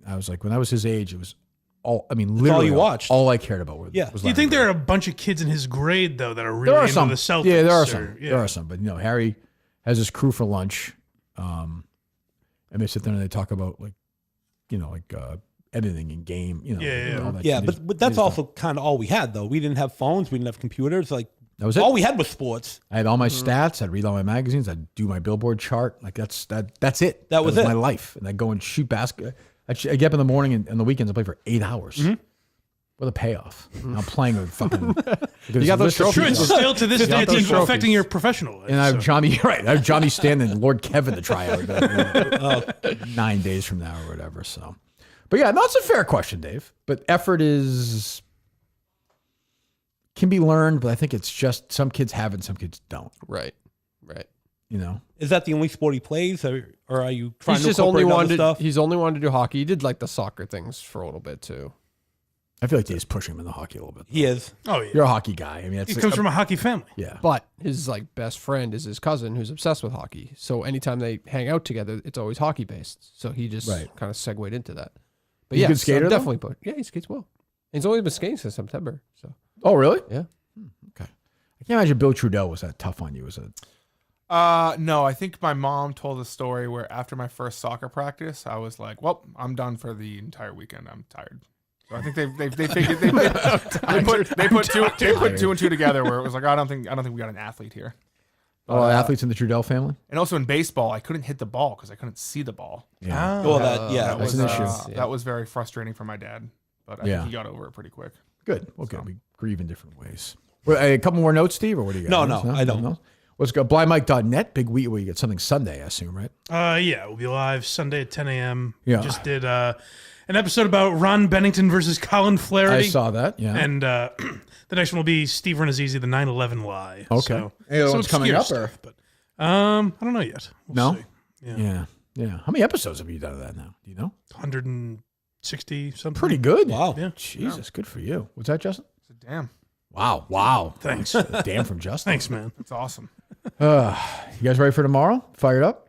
I was like, when I was his age, it was all. I mean, literally all you watched. All I cared about was. Yeah. Was Do you think there are a bunch of kids in his grade though that are really there are into some? the Celtics? Yeah, there are or- some. yeah. There are some. But Harry has his crew for lunch, and they sit there and they talk about like editing and game. All that. Yeah, but that's also kind of all we had though. We didn't have phones. We didn't have computers. Like that was it. All we had was sports. I had all my stats. I'd read all my magazines. I'd do my Billboard chart. Like that's it. That was it. my life. And I'd go and shoot basketball. I'd get up in the morning and on the weekends I play for 8 hours. With a payoff. And I'm playing with fucking. You got those Sure, trophies. it's still to this day those it's trophies. affecting your professional life. And I have so. Johnny, right? I have Johnny Stanton and Lord Kevin to try out 9 days from now or whatever. So, but yeah, no, it's a fair question, Dave. But effort can be learned, but I think it's just some kids have it, some kids don't. Right. Is that the only sport he plays, or are you trying He's to just only incorporate other wanted. stuff? He's only wanted to do hockey. He did like the soccer things for a little bit too. I feel like Dave's pushing him in the hockey a little bit. He is. Oh yeah. You're a hockey guy. I mean, He comes from a hockey family. Yeah. But his like best friend is his cousin who's obsessed with hockey. So anytime they hang out together, it's always hockey based. So he just kind of segued into that. But He's a yeah, good skater, though? definitely. Yeah, he skates well. He's only been skating since September. So Oh, really? yeah. Okay. I can't imagine Bill Trudeau was that tough on you. No, I think my mom told a story where after my first soccer practice, I was like, "Well, I'm done for the entire weekend. I'm tired." So I think they figured they put two and two together where it was like, I don't think we got an athlete here. Athletes in the Trudell family? And also in baseball, I couldn't hit the ball because I couldn't see the ball. Yeah. That that's was an issue. That was very frustrating for my dad, but I think he got over it pretty quick. Good. Well, good. We grieve in different ways. Well, a couple more notes, Steve, or what do you got? No, I don't. Let's go. BlindMike.net. Big week. Well, you get something Sunday, I assume, right? Yeah, we'll be live Sunday at 10 a.m. Yeah. Just did an episode about Ron Bennington versus Colin Flaherty. I saw that, yeah. And the next one will be Steve Renazizi, the 9/11 lie. Okay. So, Any other ones coming obscure up, or? stuff, but I don't know yet. We'll No? see. Yeah. How many episodes have you done of that now? Do you know? 160 something. Pretty good. Wow. Yeah. Jesus, good for you. What's that, Justin? Damn. Wow. Thanks. Damn from Justin. Thanks, man. That's awesome. You guys ready for tomorrow? Fired up?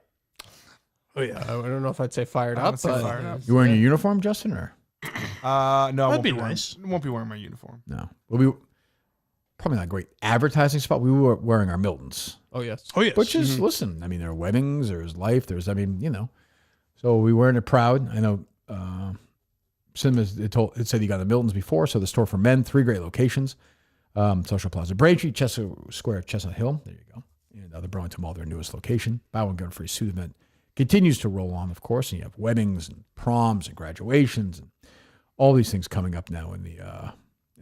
Oh yeah. I don't know if I'd say fired I would up, say but fired up. You wearing your uniform, Justin, or? No, That'd be nice. Won't be wearing my uniform. No. Well, we probably not a great advertising spot. We were wearing our Miltons. Oh, yes. Oh, yes. Which is, listen, I mean, there are weddings, there's life, so we wearing it proud. I know Sim it said you got the Miltons before, so the store for men, 3 great locations. Social Plaza Braintree, Chestnut Square, Chestnut Hill. There you go. And the Burlington Mall, their newest location. Buy one, get one free suit event continues to roll on, of course. And you have weddings and proms and graduations and all these things coming up now in the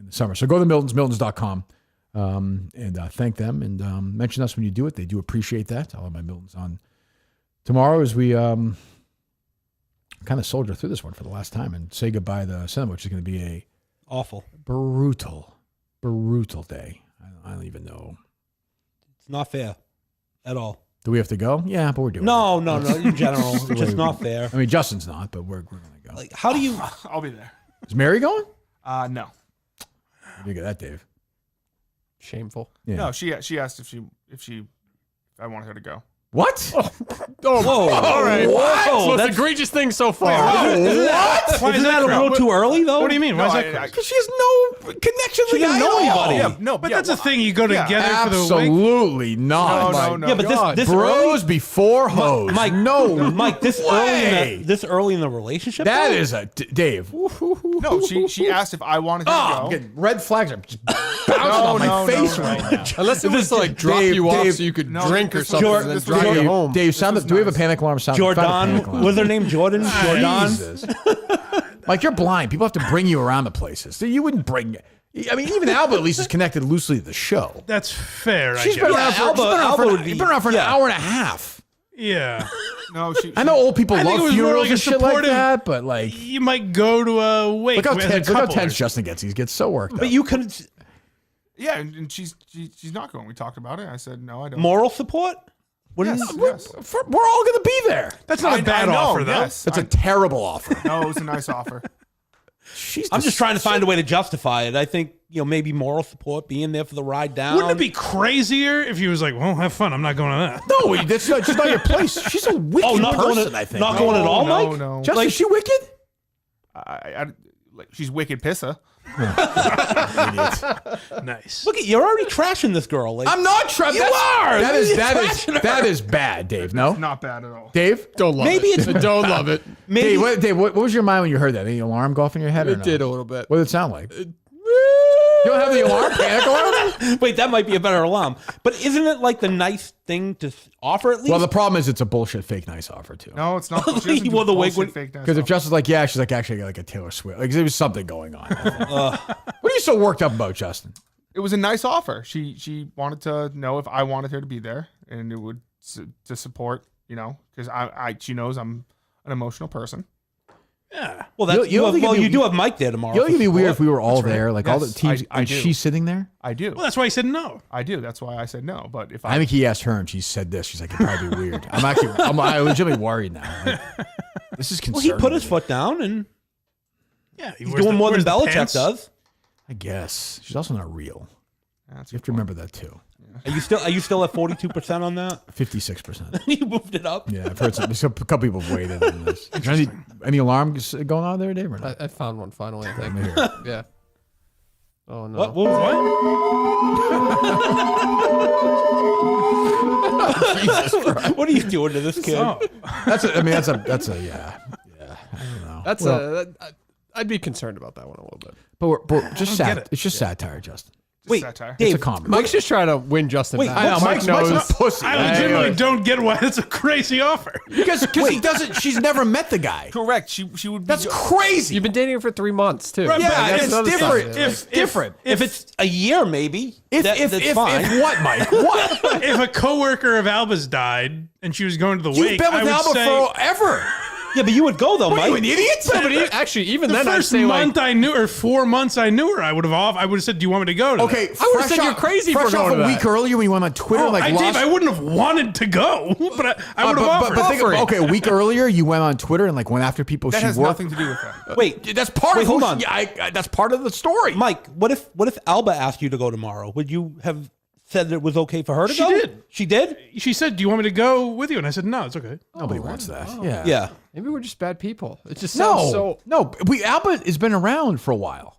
summer. So go to Miltons, Miltons.com, and thank them and mention us when you do it. They do appreciate that. I'll have my Miltons on tomorrow as we kind of soldier through this one for the last time and say goodbye to cinema, which is going to be a awful, brutal day. I don't even know. It's not fair at all. Do we have to go? Yeah, but we're doing no, it. No. In general, it's just not fair. I mean, Justin's not, but we're going to go. Like, how do you? I'll be there. Is Mary going? No. What do you get that, Dave? Shameful. Yeah. No, she asked if I wanted her to go. What? Oh, whoa! All right. What? Whoa, most That's egregious thing so far. What? Why is that a little too early, though? What do you mean? Why is that? Because she has no connection to She the doesn't guy know at all. anybody. Yeah, no, But yeah, that's a thing. You go together for the week. Absolutely not. No. Yeah, but this bros before hoes. Mike, no, Mike, this early in the relationship. That though? is a Dave. No, she asked if I wanted her to I'm go. getting red flags are just bouncing on my face right now. Unless it was to like drop you off so you could drink or something and then drive you home. Dave, do we have a panic alarm sound? Jordan, was her name Jordan? Jordan. Jesus. Mike, you're blind. People have to bring you around the places. So you wouldn't bring. I mean, even Alba at least is connected loosely to the show. That's fair. She's been around for an hour and a half. Yeah. No, I know old people I think love it was more funerals like a and shit like supportive- that, but like, You might go to a wake. look how as a tense, couple or Justin gets. He gets so worked up. But you can Yeah, and she's not going. We talked about it. I said no, I don't. moral support. Yes, yes. We're all going to be there. That's not a bad I know, offer, though. yes. That's a terrible offer. No, it was a nice offer. I'm just trying to find a way to justify it. I think maybe moral support, being there for the ride down. Wouldn't it be crazier if he was like, "Well, have fun. I'm not going to that." No, that's just not your place. She's a wicked person, I think. Not going at all, Mike? No. Justin, is she wicked? She's wicked pissa. Nice. Look, you're already trashing this girl. Like, I'm not trying. You are. That is bad, Dave. No, Not bad at all. Dave, Don't love Maybe it. it's- Don't love it. Maybe Dave, what was your mind when you heard that? Any alarm go off in your head? Or It no? did a little bit. What did it sound like? You don't have the alarm? Panic alarm? Wait, that might be a better alarm. But isn't it like the nice thing to offer at least? Well, the problem is it's a bullshit fake nice offer too. No, it's not. He wore the wig when- Because if Justin's like, yeah, she's like, actually, like a Taylor Swift. Like there was something going on. What are you so worked up about, Justin? It was a nice offer. She wanted to know if I wanted her to be there, and it would to support, because she knows I'm an emotional person. Yeah. Well, that's, You don't think it'd be- you do have Mike there tomorrow. You know, it'd be weird if we were all That's right. there, like all the Yes, teams, I and do. she's sitting there. I do. Well, that's why he said no. I do. That's why I said no. But if I think he asked her, and she said this. She's like, it'd probably be weird. I'm legitimately worried now. Like, this is Well, concerning. he put his me. foot down, and Yeah. he's doing more than Belichick pants. does. I guess she's also not real. That's You have to remember that too. Are you still at 42% on that? 56%. You moved it up. Yeah, I've heard a couple people have weighed in on this. Any alarms going on there, Dave? Or not? I found one finally, I think. Yeah. Oh, no. What? Jesus Christ. What are you doing to this kid? Oh. That's a yeah. I don't know. That's I'd be concerned about that one a little bit. But just I don't get sad. it. It's just satire, Justin. Wait, satire. It's Dave, a comedy. Mike's just trying to win Justin back. I know, Mike's a pussy. I legitimately don't get why that's a crazy offer. Because he doesn't. She's never met the guy. Correct. She would. That's crazy. You've been dating her for 3 months, too. Right, Yeah, but it's another side of different. it. It's different. if it's a year, maybe. That's fine. If what, Mike? What? If a coworker of Alba's died and she was going to the You've wake, been with I would Alba say, forever. Yeah, but you would go though, What, Mike. are you an idiot? Yeah, but actually, even the then, I'd first say month I knew, or 4 months I knew her, I would have said, "Do you want me to go?" To Okay, that? I would've said you're crazy for fresh going off to a that. week earlier when you went on Twitter, Oh, like Dave, lost. I wouldn't have wanted to go, but I would have offered. But think about, okay, a week earlier you went on Twitter and like went after people That she has worked. nothing to do with that. Wait, That's part Wait, of hold who on. she- that's part of the story. Mike, what if Alba asked you to go tomorrow? Would you have said that it was okay for her to She go? did. She did? She said, "Do you want me to go with you?" And I said, "No, it's okay." Nobody wants that. Yeah. Yeah. Maybe we're just bad people. It just sounds so. No, Albert has been around for a while.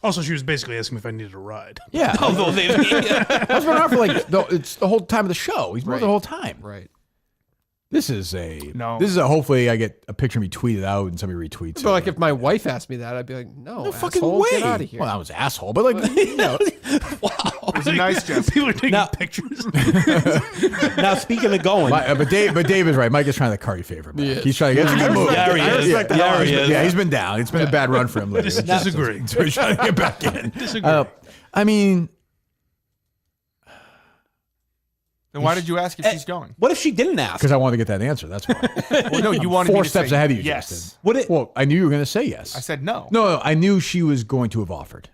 Also, she was basically asking me if I needed a ride. Yeah. Although they, That's been around for it's the whole time of the show. He's been there the whole time. Right. This is a hopefully I get a picture of me tweeted out and somebody retweets it. But like if my wife asked me that, I'd be like, no fucking asshole, way. get out of here. Well, I was an asshole, but like, wow. It was a nice joke. People are taking pictures. Now, speaking of going. But Dave is right. Mike is trying to carry favor back. He's trying to get a good move. Yeah, he is. Yeah, he's been down. It's been a bad run for him lately. Disagree. So he's trying to get back in. Disagree. I mean... Then why did you ask if she's going? What if she didn't ask? Because I wanted to get that answer. That's why. Well, no, you wanted 4 me to steps say ahead of you, yes. Justin. Well, I knew you were going to say yes. I said no. No, I knew she was going to have offered.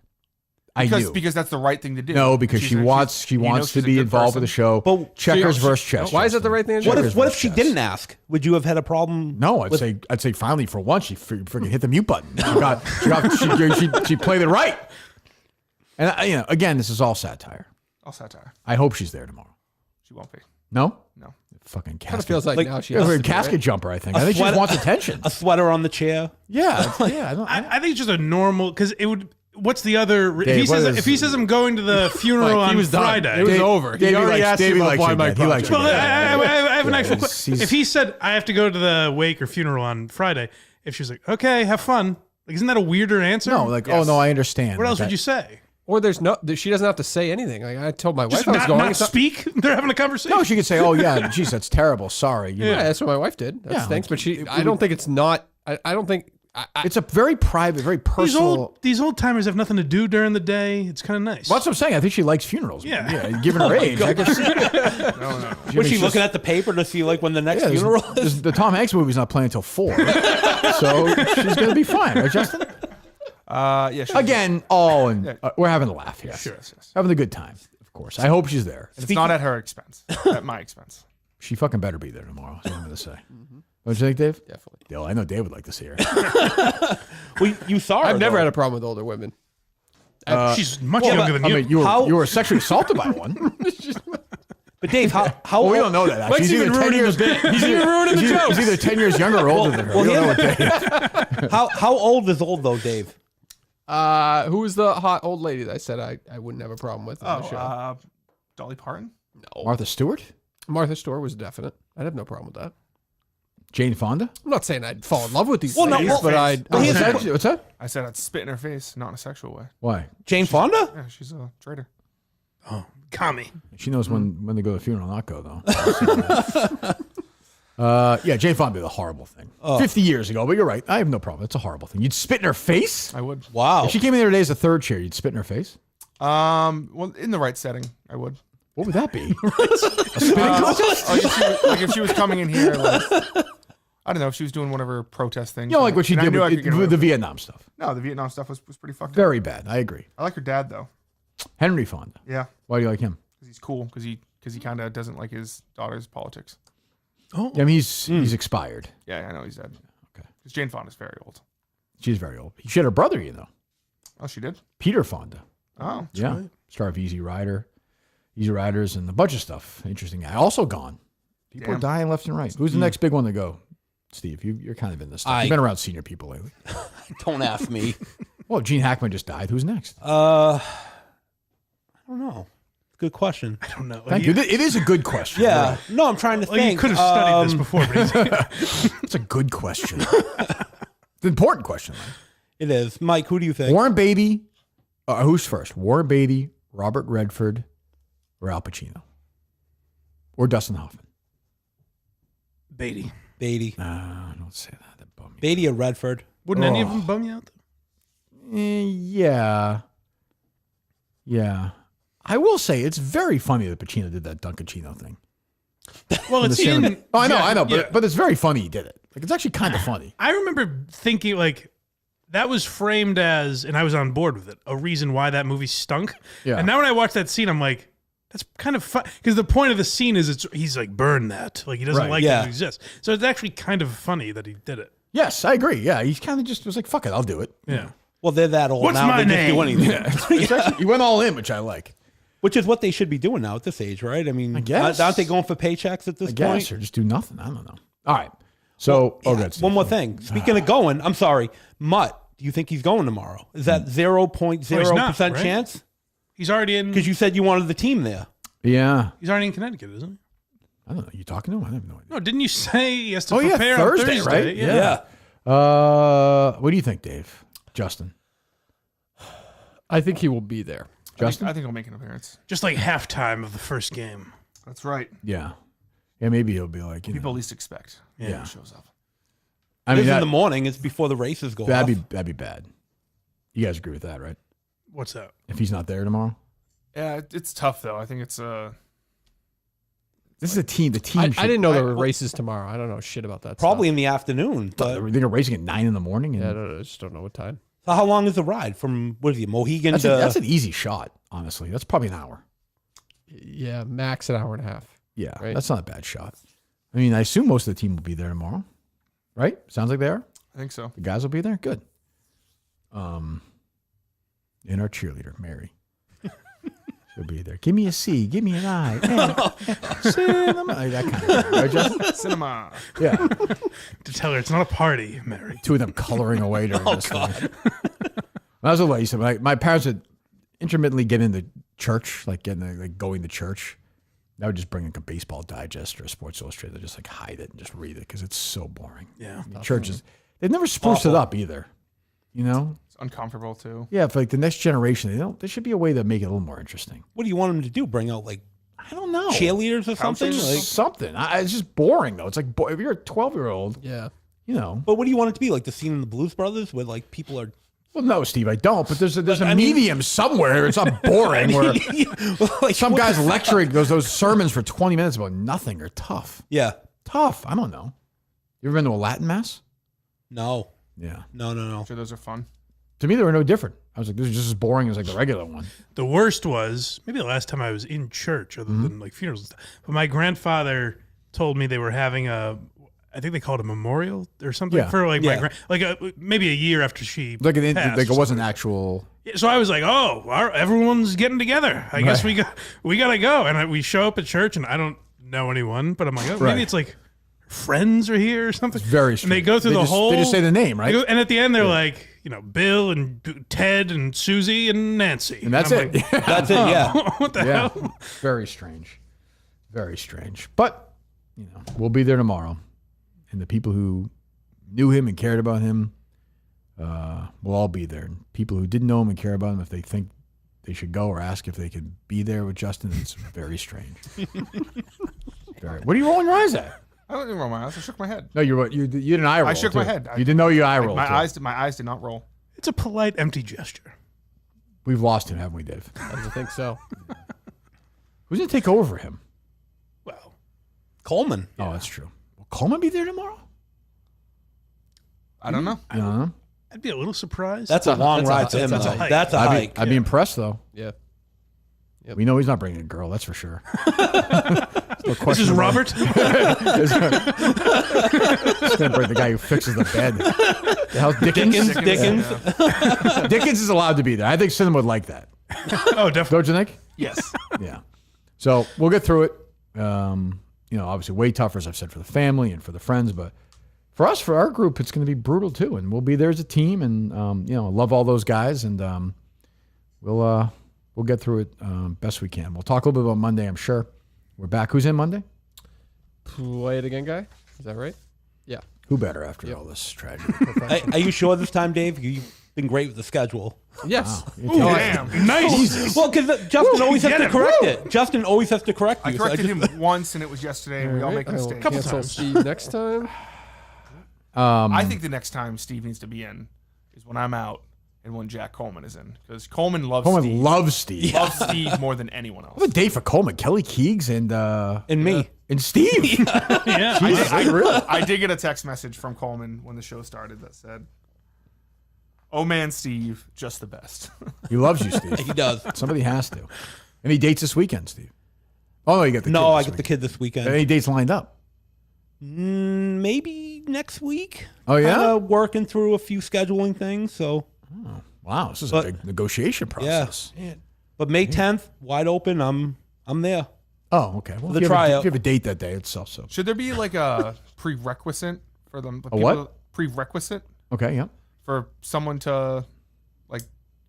I knew. Because that's the right thing to do. No, because she wants to be involved with the show. But checkers versus chess. Why is that the right thing to do? What if she didn't ask? Would you have had a problem? No, I'd say finally for once she freaking hit the mute button. She played it right. And again, this is all satire. All satire. I hope she's there tomorrow. She won't be. No? No. Fucking casket. Kind of feels like now she has a to be, casket right? jumper, I think. I think she just wants attention. A sweater on the chair. Yeah. I think it's just a normal because it would. What's the other? Dave, if he says I'm going to the funeral on Friday, it was over. He already asked you about why Mike Lombardi. Well, I have an actual question. If he said I have to go to the wake or funeral on Friday, if she was like, okay, have fun, like, isn't that a weirder answer? No, oh no, I understand. What else would you say? Or she doesn't have to say anything. Like I told my wife Just I was going. Not speak. They're having a conversation. No, she could say, "Oh yeah, geez, that's terrible. Sorry." Yeah, that's what my wife did. That stinks. But I don't think it's not. I don't think. It's a very private, very personal. These old timers have nothing to do during the day. It's kind of nice. Well, that's what I'm saying. I think she likes funerals. Yeah. Given her age, I can see No. Was she looking at the paper to see like when the next funeral is? The Tom Hanks movie's not playing until 4, so she's gonna be fine, right, Justin? Yeah. Again, we're having a laugh here. Sure. Having a good time, of course. I hope she's there. It's not at her expense. At my expense. She fucking better be there tomorrow. That's what I'm gonna say. Don't you think, Dave? Definitely. I know Dave would like to see her. Well, you saw her. I've never had a problem with older women. She's much younger than you. I mean, you were sexually assaulted by one. But Dave, how well, we don't know that. Actually. Mike's even ruining the bit. He's even ruining the jokes. He's either 10 years younger or older than her. Well, we don't know what Dave. How old is old though, Dave? Who was the hot old lady that I said I wouldn't have a problem with on the show? Dolly Parton? No. Martha Stewart? Martha Stewart was definite. I'd have no problem with that. Jane Fonda? I'm not saying I'd fall in love with these ladies, but what's that? I said I'd spit in her face, not in a sexual way. Why? Jane Fonda? Yeah, she's a traitor. Oh, commie. She knows when to go to the funeral, not go though. Yeah, Jane Fonda did a horrible thing 50 years ago, but you're right. I have no problem. It's a horrible thing. You'd spit in her face? I would. Wow. If she came in there today as a third chair, you'd spit in her face? Well, in the right setting, I would. What would that be? If she was coming in here, like, I don't know, if she was doing one of her protest things. You know, like what she did with the Vietnam stuff. No, the Vietnam stuff was pretty fucked up. Very bad. I agree. I like her dad, though. Henry Fonda. Yeah. Why do you like him? Because he's cool. Because he kind of doesn't like his daughter's politics. Oh. I mean, he's expired. Yeah, I know he's dead. Okay. Because Jane Fonda's very old. She's very old. She had her brother, you know. Oh, she did? Peter Fonda. Oh. Yeah. Right. Star of Easy Riders, and a bunch of stuff. Interesting guy. Also gone. People are dying left and right. Who's the next big one to go? Steve, you're kind of in this stuff. You've been around senior people lately. Don't ask me. Well, Gene Hackman just died. Who's next? I don't know. Good question. I don't know. Thank you. It is a good question. Yeah. Right. No, I'm trying to think. You could have studied this before. But it's a good question. It's an important question, man. It is. Mike, who do you think? Warren Beatty. Who's first? Warren Beatty, Robert Redford, or Al Pacino? Or Dustin Hoffman? Beatty. Don't say that. That bum me. Beatty or Redford? Wouldn't any of them bum you out? Yeah. I will say it's very funny that Pacino did that Dunkachino thing. Well, it's in. Oh, I know, but it's very funny he did it. Like, it's actually kind of funny. I remember thinking like that was framed as, and I was on board with it, a reason why that movie stunk. Yeah. And now when I watch that scene, I'm like, that's kind of fun because the point of the scene is he's like burn that, like he doesn't like that it exists. So it's actually kind of funny that he did it. Yes, I agree. Yeah, he kind of just was like, "Fuck it, I'll do it." Yeah. Well, they're that old What's now. my They name? just do anything. Actually, he went all in, which I like. Which is what they should be doing now at this age, right? I mean, I guess. aren't they going for paychecks at this I point? guess, or just do nothing. I don't know. All right. So, one more thing. Speaking of going, I'm sorry, Mutt. Do you think he's going tomorrow? Is that 0.0% chance? He's already in. Because you said you wanted the team there. Yeah. He's already in Connecticut, isn't he? I don't know. You talking to him? I have no idea. No, didn't you say he has to Oh, yeah, prepare Thursday, on Thursday? right? Yeah. What do you think, Dave? Justin? I think he will be there. Justin? I think he'll make an appearance. Just like halftime of the first game. That's right. Yeah. Yeah, maybe he'll be like, People least expect. Yeah. He shows up. I mean, in the morning. It's before the races go off. That'd be bad. You guys agree with that, right? What's that? If he's not there tomorrow? Yeah, it's tough, though. I think it's This is a team. The team. I didn't know there were races tomorrow. I don't know shit about that. Probably in the afternoon. But They're racing at 9 in the morning. Yeah, I just don't know what time. So how long is the ride from, what is it, Mohegan That's, to... that's an easy shot, honestly. That's probably an hour. Yeah, max an hour and a half. Yeah, right? that's not a bad shot. I mean, I assume most of the team will be there tomorrow, right? Sounds like they are. I think so. The guys will be there. Good. And our cheerleader, Mary, she'll be there. Give me a C. Give me an I. Cinema. Like that kind of thing. Right, Justin? Cinema. Yeah. To tell her it's not a party, Mary. Two of them coloring away during this thing. When I was a little, I used to, my parents would intermittently get into church, like going to church. I would just bring like a baseball digest or a Sports Illustrated, just like hide it and just read it because it's so boring. Yeah. I mean, churches, they've never spruced it up either. You know? It's uncomfortable, too. Yeah, for like the next generation, there should be a way to make it a little more interesting. What do you want them to do? Bring out like I don't know, cheerleaders or something? Like, something. It's just boring though. It's like if you're a 12-year-old, yeah, you know. But what do you want it to be? Like the scene in the Blues Brothers where like people are. Well, no, Steve, I don't. But there's a medium somewhere. It's not boring. Where like, some guys lecturing those sermons for 20 minutes about nothing are tough. Yeah, tough. I don't know. You ever been to a Latin mass? No. Yeah. No. I'm sure those are fun. To me, they were no different. I was like, this is just as boring as like the regular one. The worst was maybe the last time I was in church, other than like funerals and stuff. But my grandfather told me they were having I think they called it a memorial or something for like my maybe a year after she Like passed. it wasn't actual. Yeah, so I was like, oh, everyone's getting together. I guess we gotta go. And we show up at church, and I don't know anyone, but I'm like, maybe it's like friends are here or something. It's very strange. And they go through the whole. They just say the name, right? And at the end, they're like, Bill and Ted and Susie and Nancy. And that's it. Like, that's it. Yeah. What the hell? Very strange. Very strange. But we'll be there tomorrow. And the people who knew him and cared about him will all be there. And people who didn't know him and care about him, if they think they should go or ask if they could be there with Justin, it's very strange. What are you rolling your eyes at? I don't even roll my eyes. I shook my head. No, you did an eye roll. I shook my head. You didn't know you eye rolled. My eyes did not roll. It's a polite, empty gesture. We've lost him, haven't we, Dave? I don't think so. Who's going to take over for him? Well, Coleman. Oh, that's true. Will Coleman be there tomorrow? I don't know. I don't know. I'd be a little surprised. That's a long ride to him. That's a hike. I'd be impressed, though. Yeah. Yep. We know he's not bringing a girl, that's for sure. This is Robert. He's going to bring the guy who fixes the bed. The hell's Dickens? Dickens is allowed to be there. I think Cinema would like that. Oh, definitely. Don't you think? Yes. Yeah. So we'll get through it. Obviously way tougher, as I've said, for the family and for the friends, but for us, for our group, it's going to be brutal too. And we'll be there as a team, and love all those guys, and we'll get through it best we can. We'll talk a little bit about Monday, I'm sure. We're back. Who's in Monday? Play it again, guy. Is that right? Yeah. Who better after all this tragedy? Are you sure this time, Dave? You've been great with the schedule. Yes. Wow. Ooh, damn. Nice. Jesus. Well, because Justin always has to correct it. Justin always has to correct you. I corrected him once, and it was yesterday. And we all make a mistake. Cancel Steve next time. I think the next time Steve needs to be in is when I'm out and when Jack Coleman is in, because Coleman loves Steve. Loves Steve. Loves Steve more than anyone else. What a day for Coleman. Kelly Keegs and me. And Steve. Yeah. I did get a text message from Coleman when the show started that said, "Oh man, Steve, just the best." He loves you, Steve. He does. Somebody has to. Any dates this weekend, Steve? Oh, no, you got the kid. No, I this got the kid this weekend. Any dates lined up? Maybe next week. Oh, yeah? Kinda working through a few scheduling things. So. Oh, wow, this is a big negotiation process. Yeah. But May 10th, wide open. I'm there. Oh, okay. Well, The if tryout. if you have a date that day, it's also. Should there be like a prerequisite for them. A what? Prerequisite Okay, yeah. for someone to like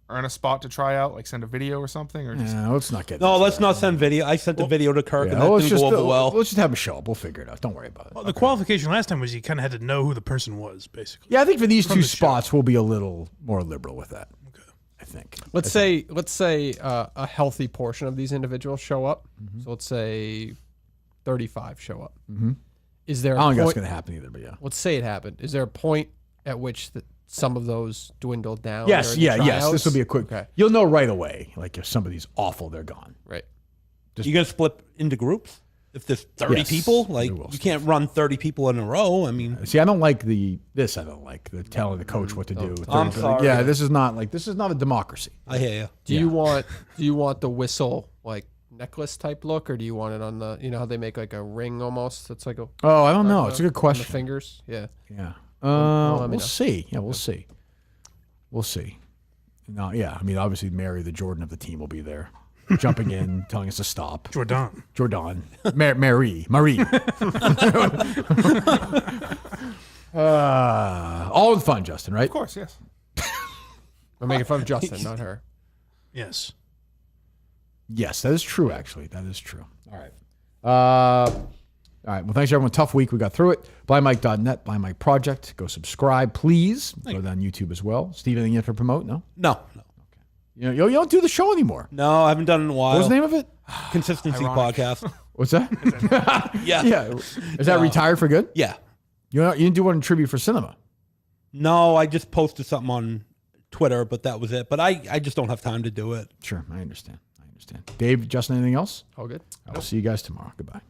earn a spot to try out, like send a video or something, or just let's not get. No, let's not send video. I sent a video to Kirk, Yeah, and that let's didn't just go over well. let's just have him show up. We'll figure it out. Don't worry about it. Well, the qualification last time was you kind of had to know who the person was, basically. Yeah, I think for these From two the show. spots, we'll be a little more liberal with that. Okay, I think. Let's say a healthy portion of these individuals show up. So let's say 35 show up. Mhm. Is there? I don't think that's point- going to happen either, but yeah. Let's say it happened. Is there a point at which some of those dwindle down? Yes, during the yes. This tryouts? will be a quick. Okay. You'll know right away. Like if somebody's awful, they're gone. Right. You gonna split into groups? If there's 30 Yes, people, like we will. you can't run 30 people in a row. I mean, See, I don't like this. I don't like the telling the coach what to do. I'm sorry. Yeah, this is not a democracy. I hear you. Do you want the whistle like necklace type look, or do you want it on the how they make like a ring almost? That's like a Oh, I don't know. It's a good on question. the fingers. Yeah. Yeah. Well, let me We'll know. see. Yeah, we'll see. We'll see. No, yeah. I mean, obviously, Mary, the Jordan of the team, will be there, jumping in, telling us to stop. Jordan. Marie. All in fun, Justin, right? of course, yes. I'm making fun of Justin, not her. Yes. Yes, that is true, actually. That is true. All right. All right. Well, thanks, everyone. Tough week. We got through it. BlindMike.net, Blind Mike Project. Go subscribe, please. Go on YouTube as well. Steve, anything you have to promote? No? No. You don't do the show anymore. No, I haven't done it in a while. What was the name of it? Consistency Ironic. Podcast. What's that? Yeah. Yeah. Is that retired for good? Yeah. You didn't do one in tribute for cinema. No, I just posted something on Twitter, but that was it. But I just don't have time to do it. Sure. I understand. Dave, Justin, anything else? All good. I will see you guys tomorrow. Goodbye.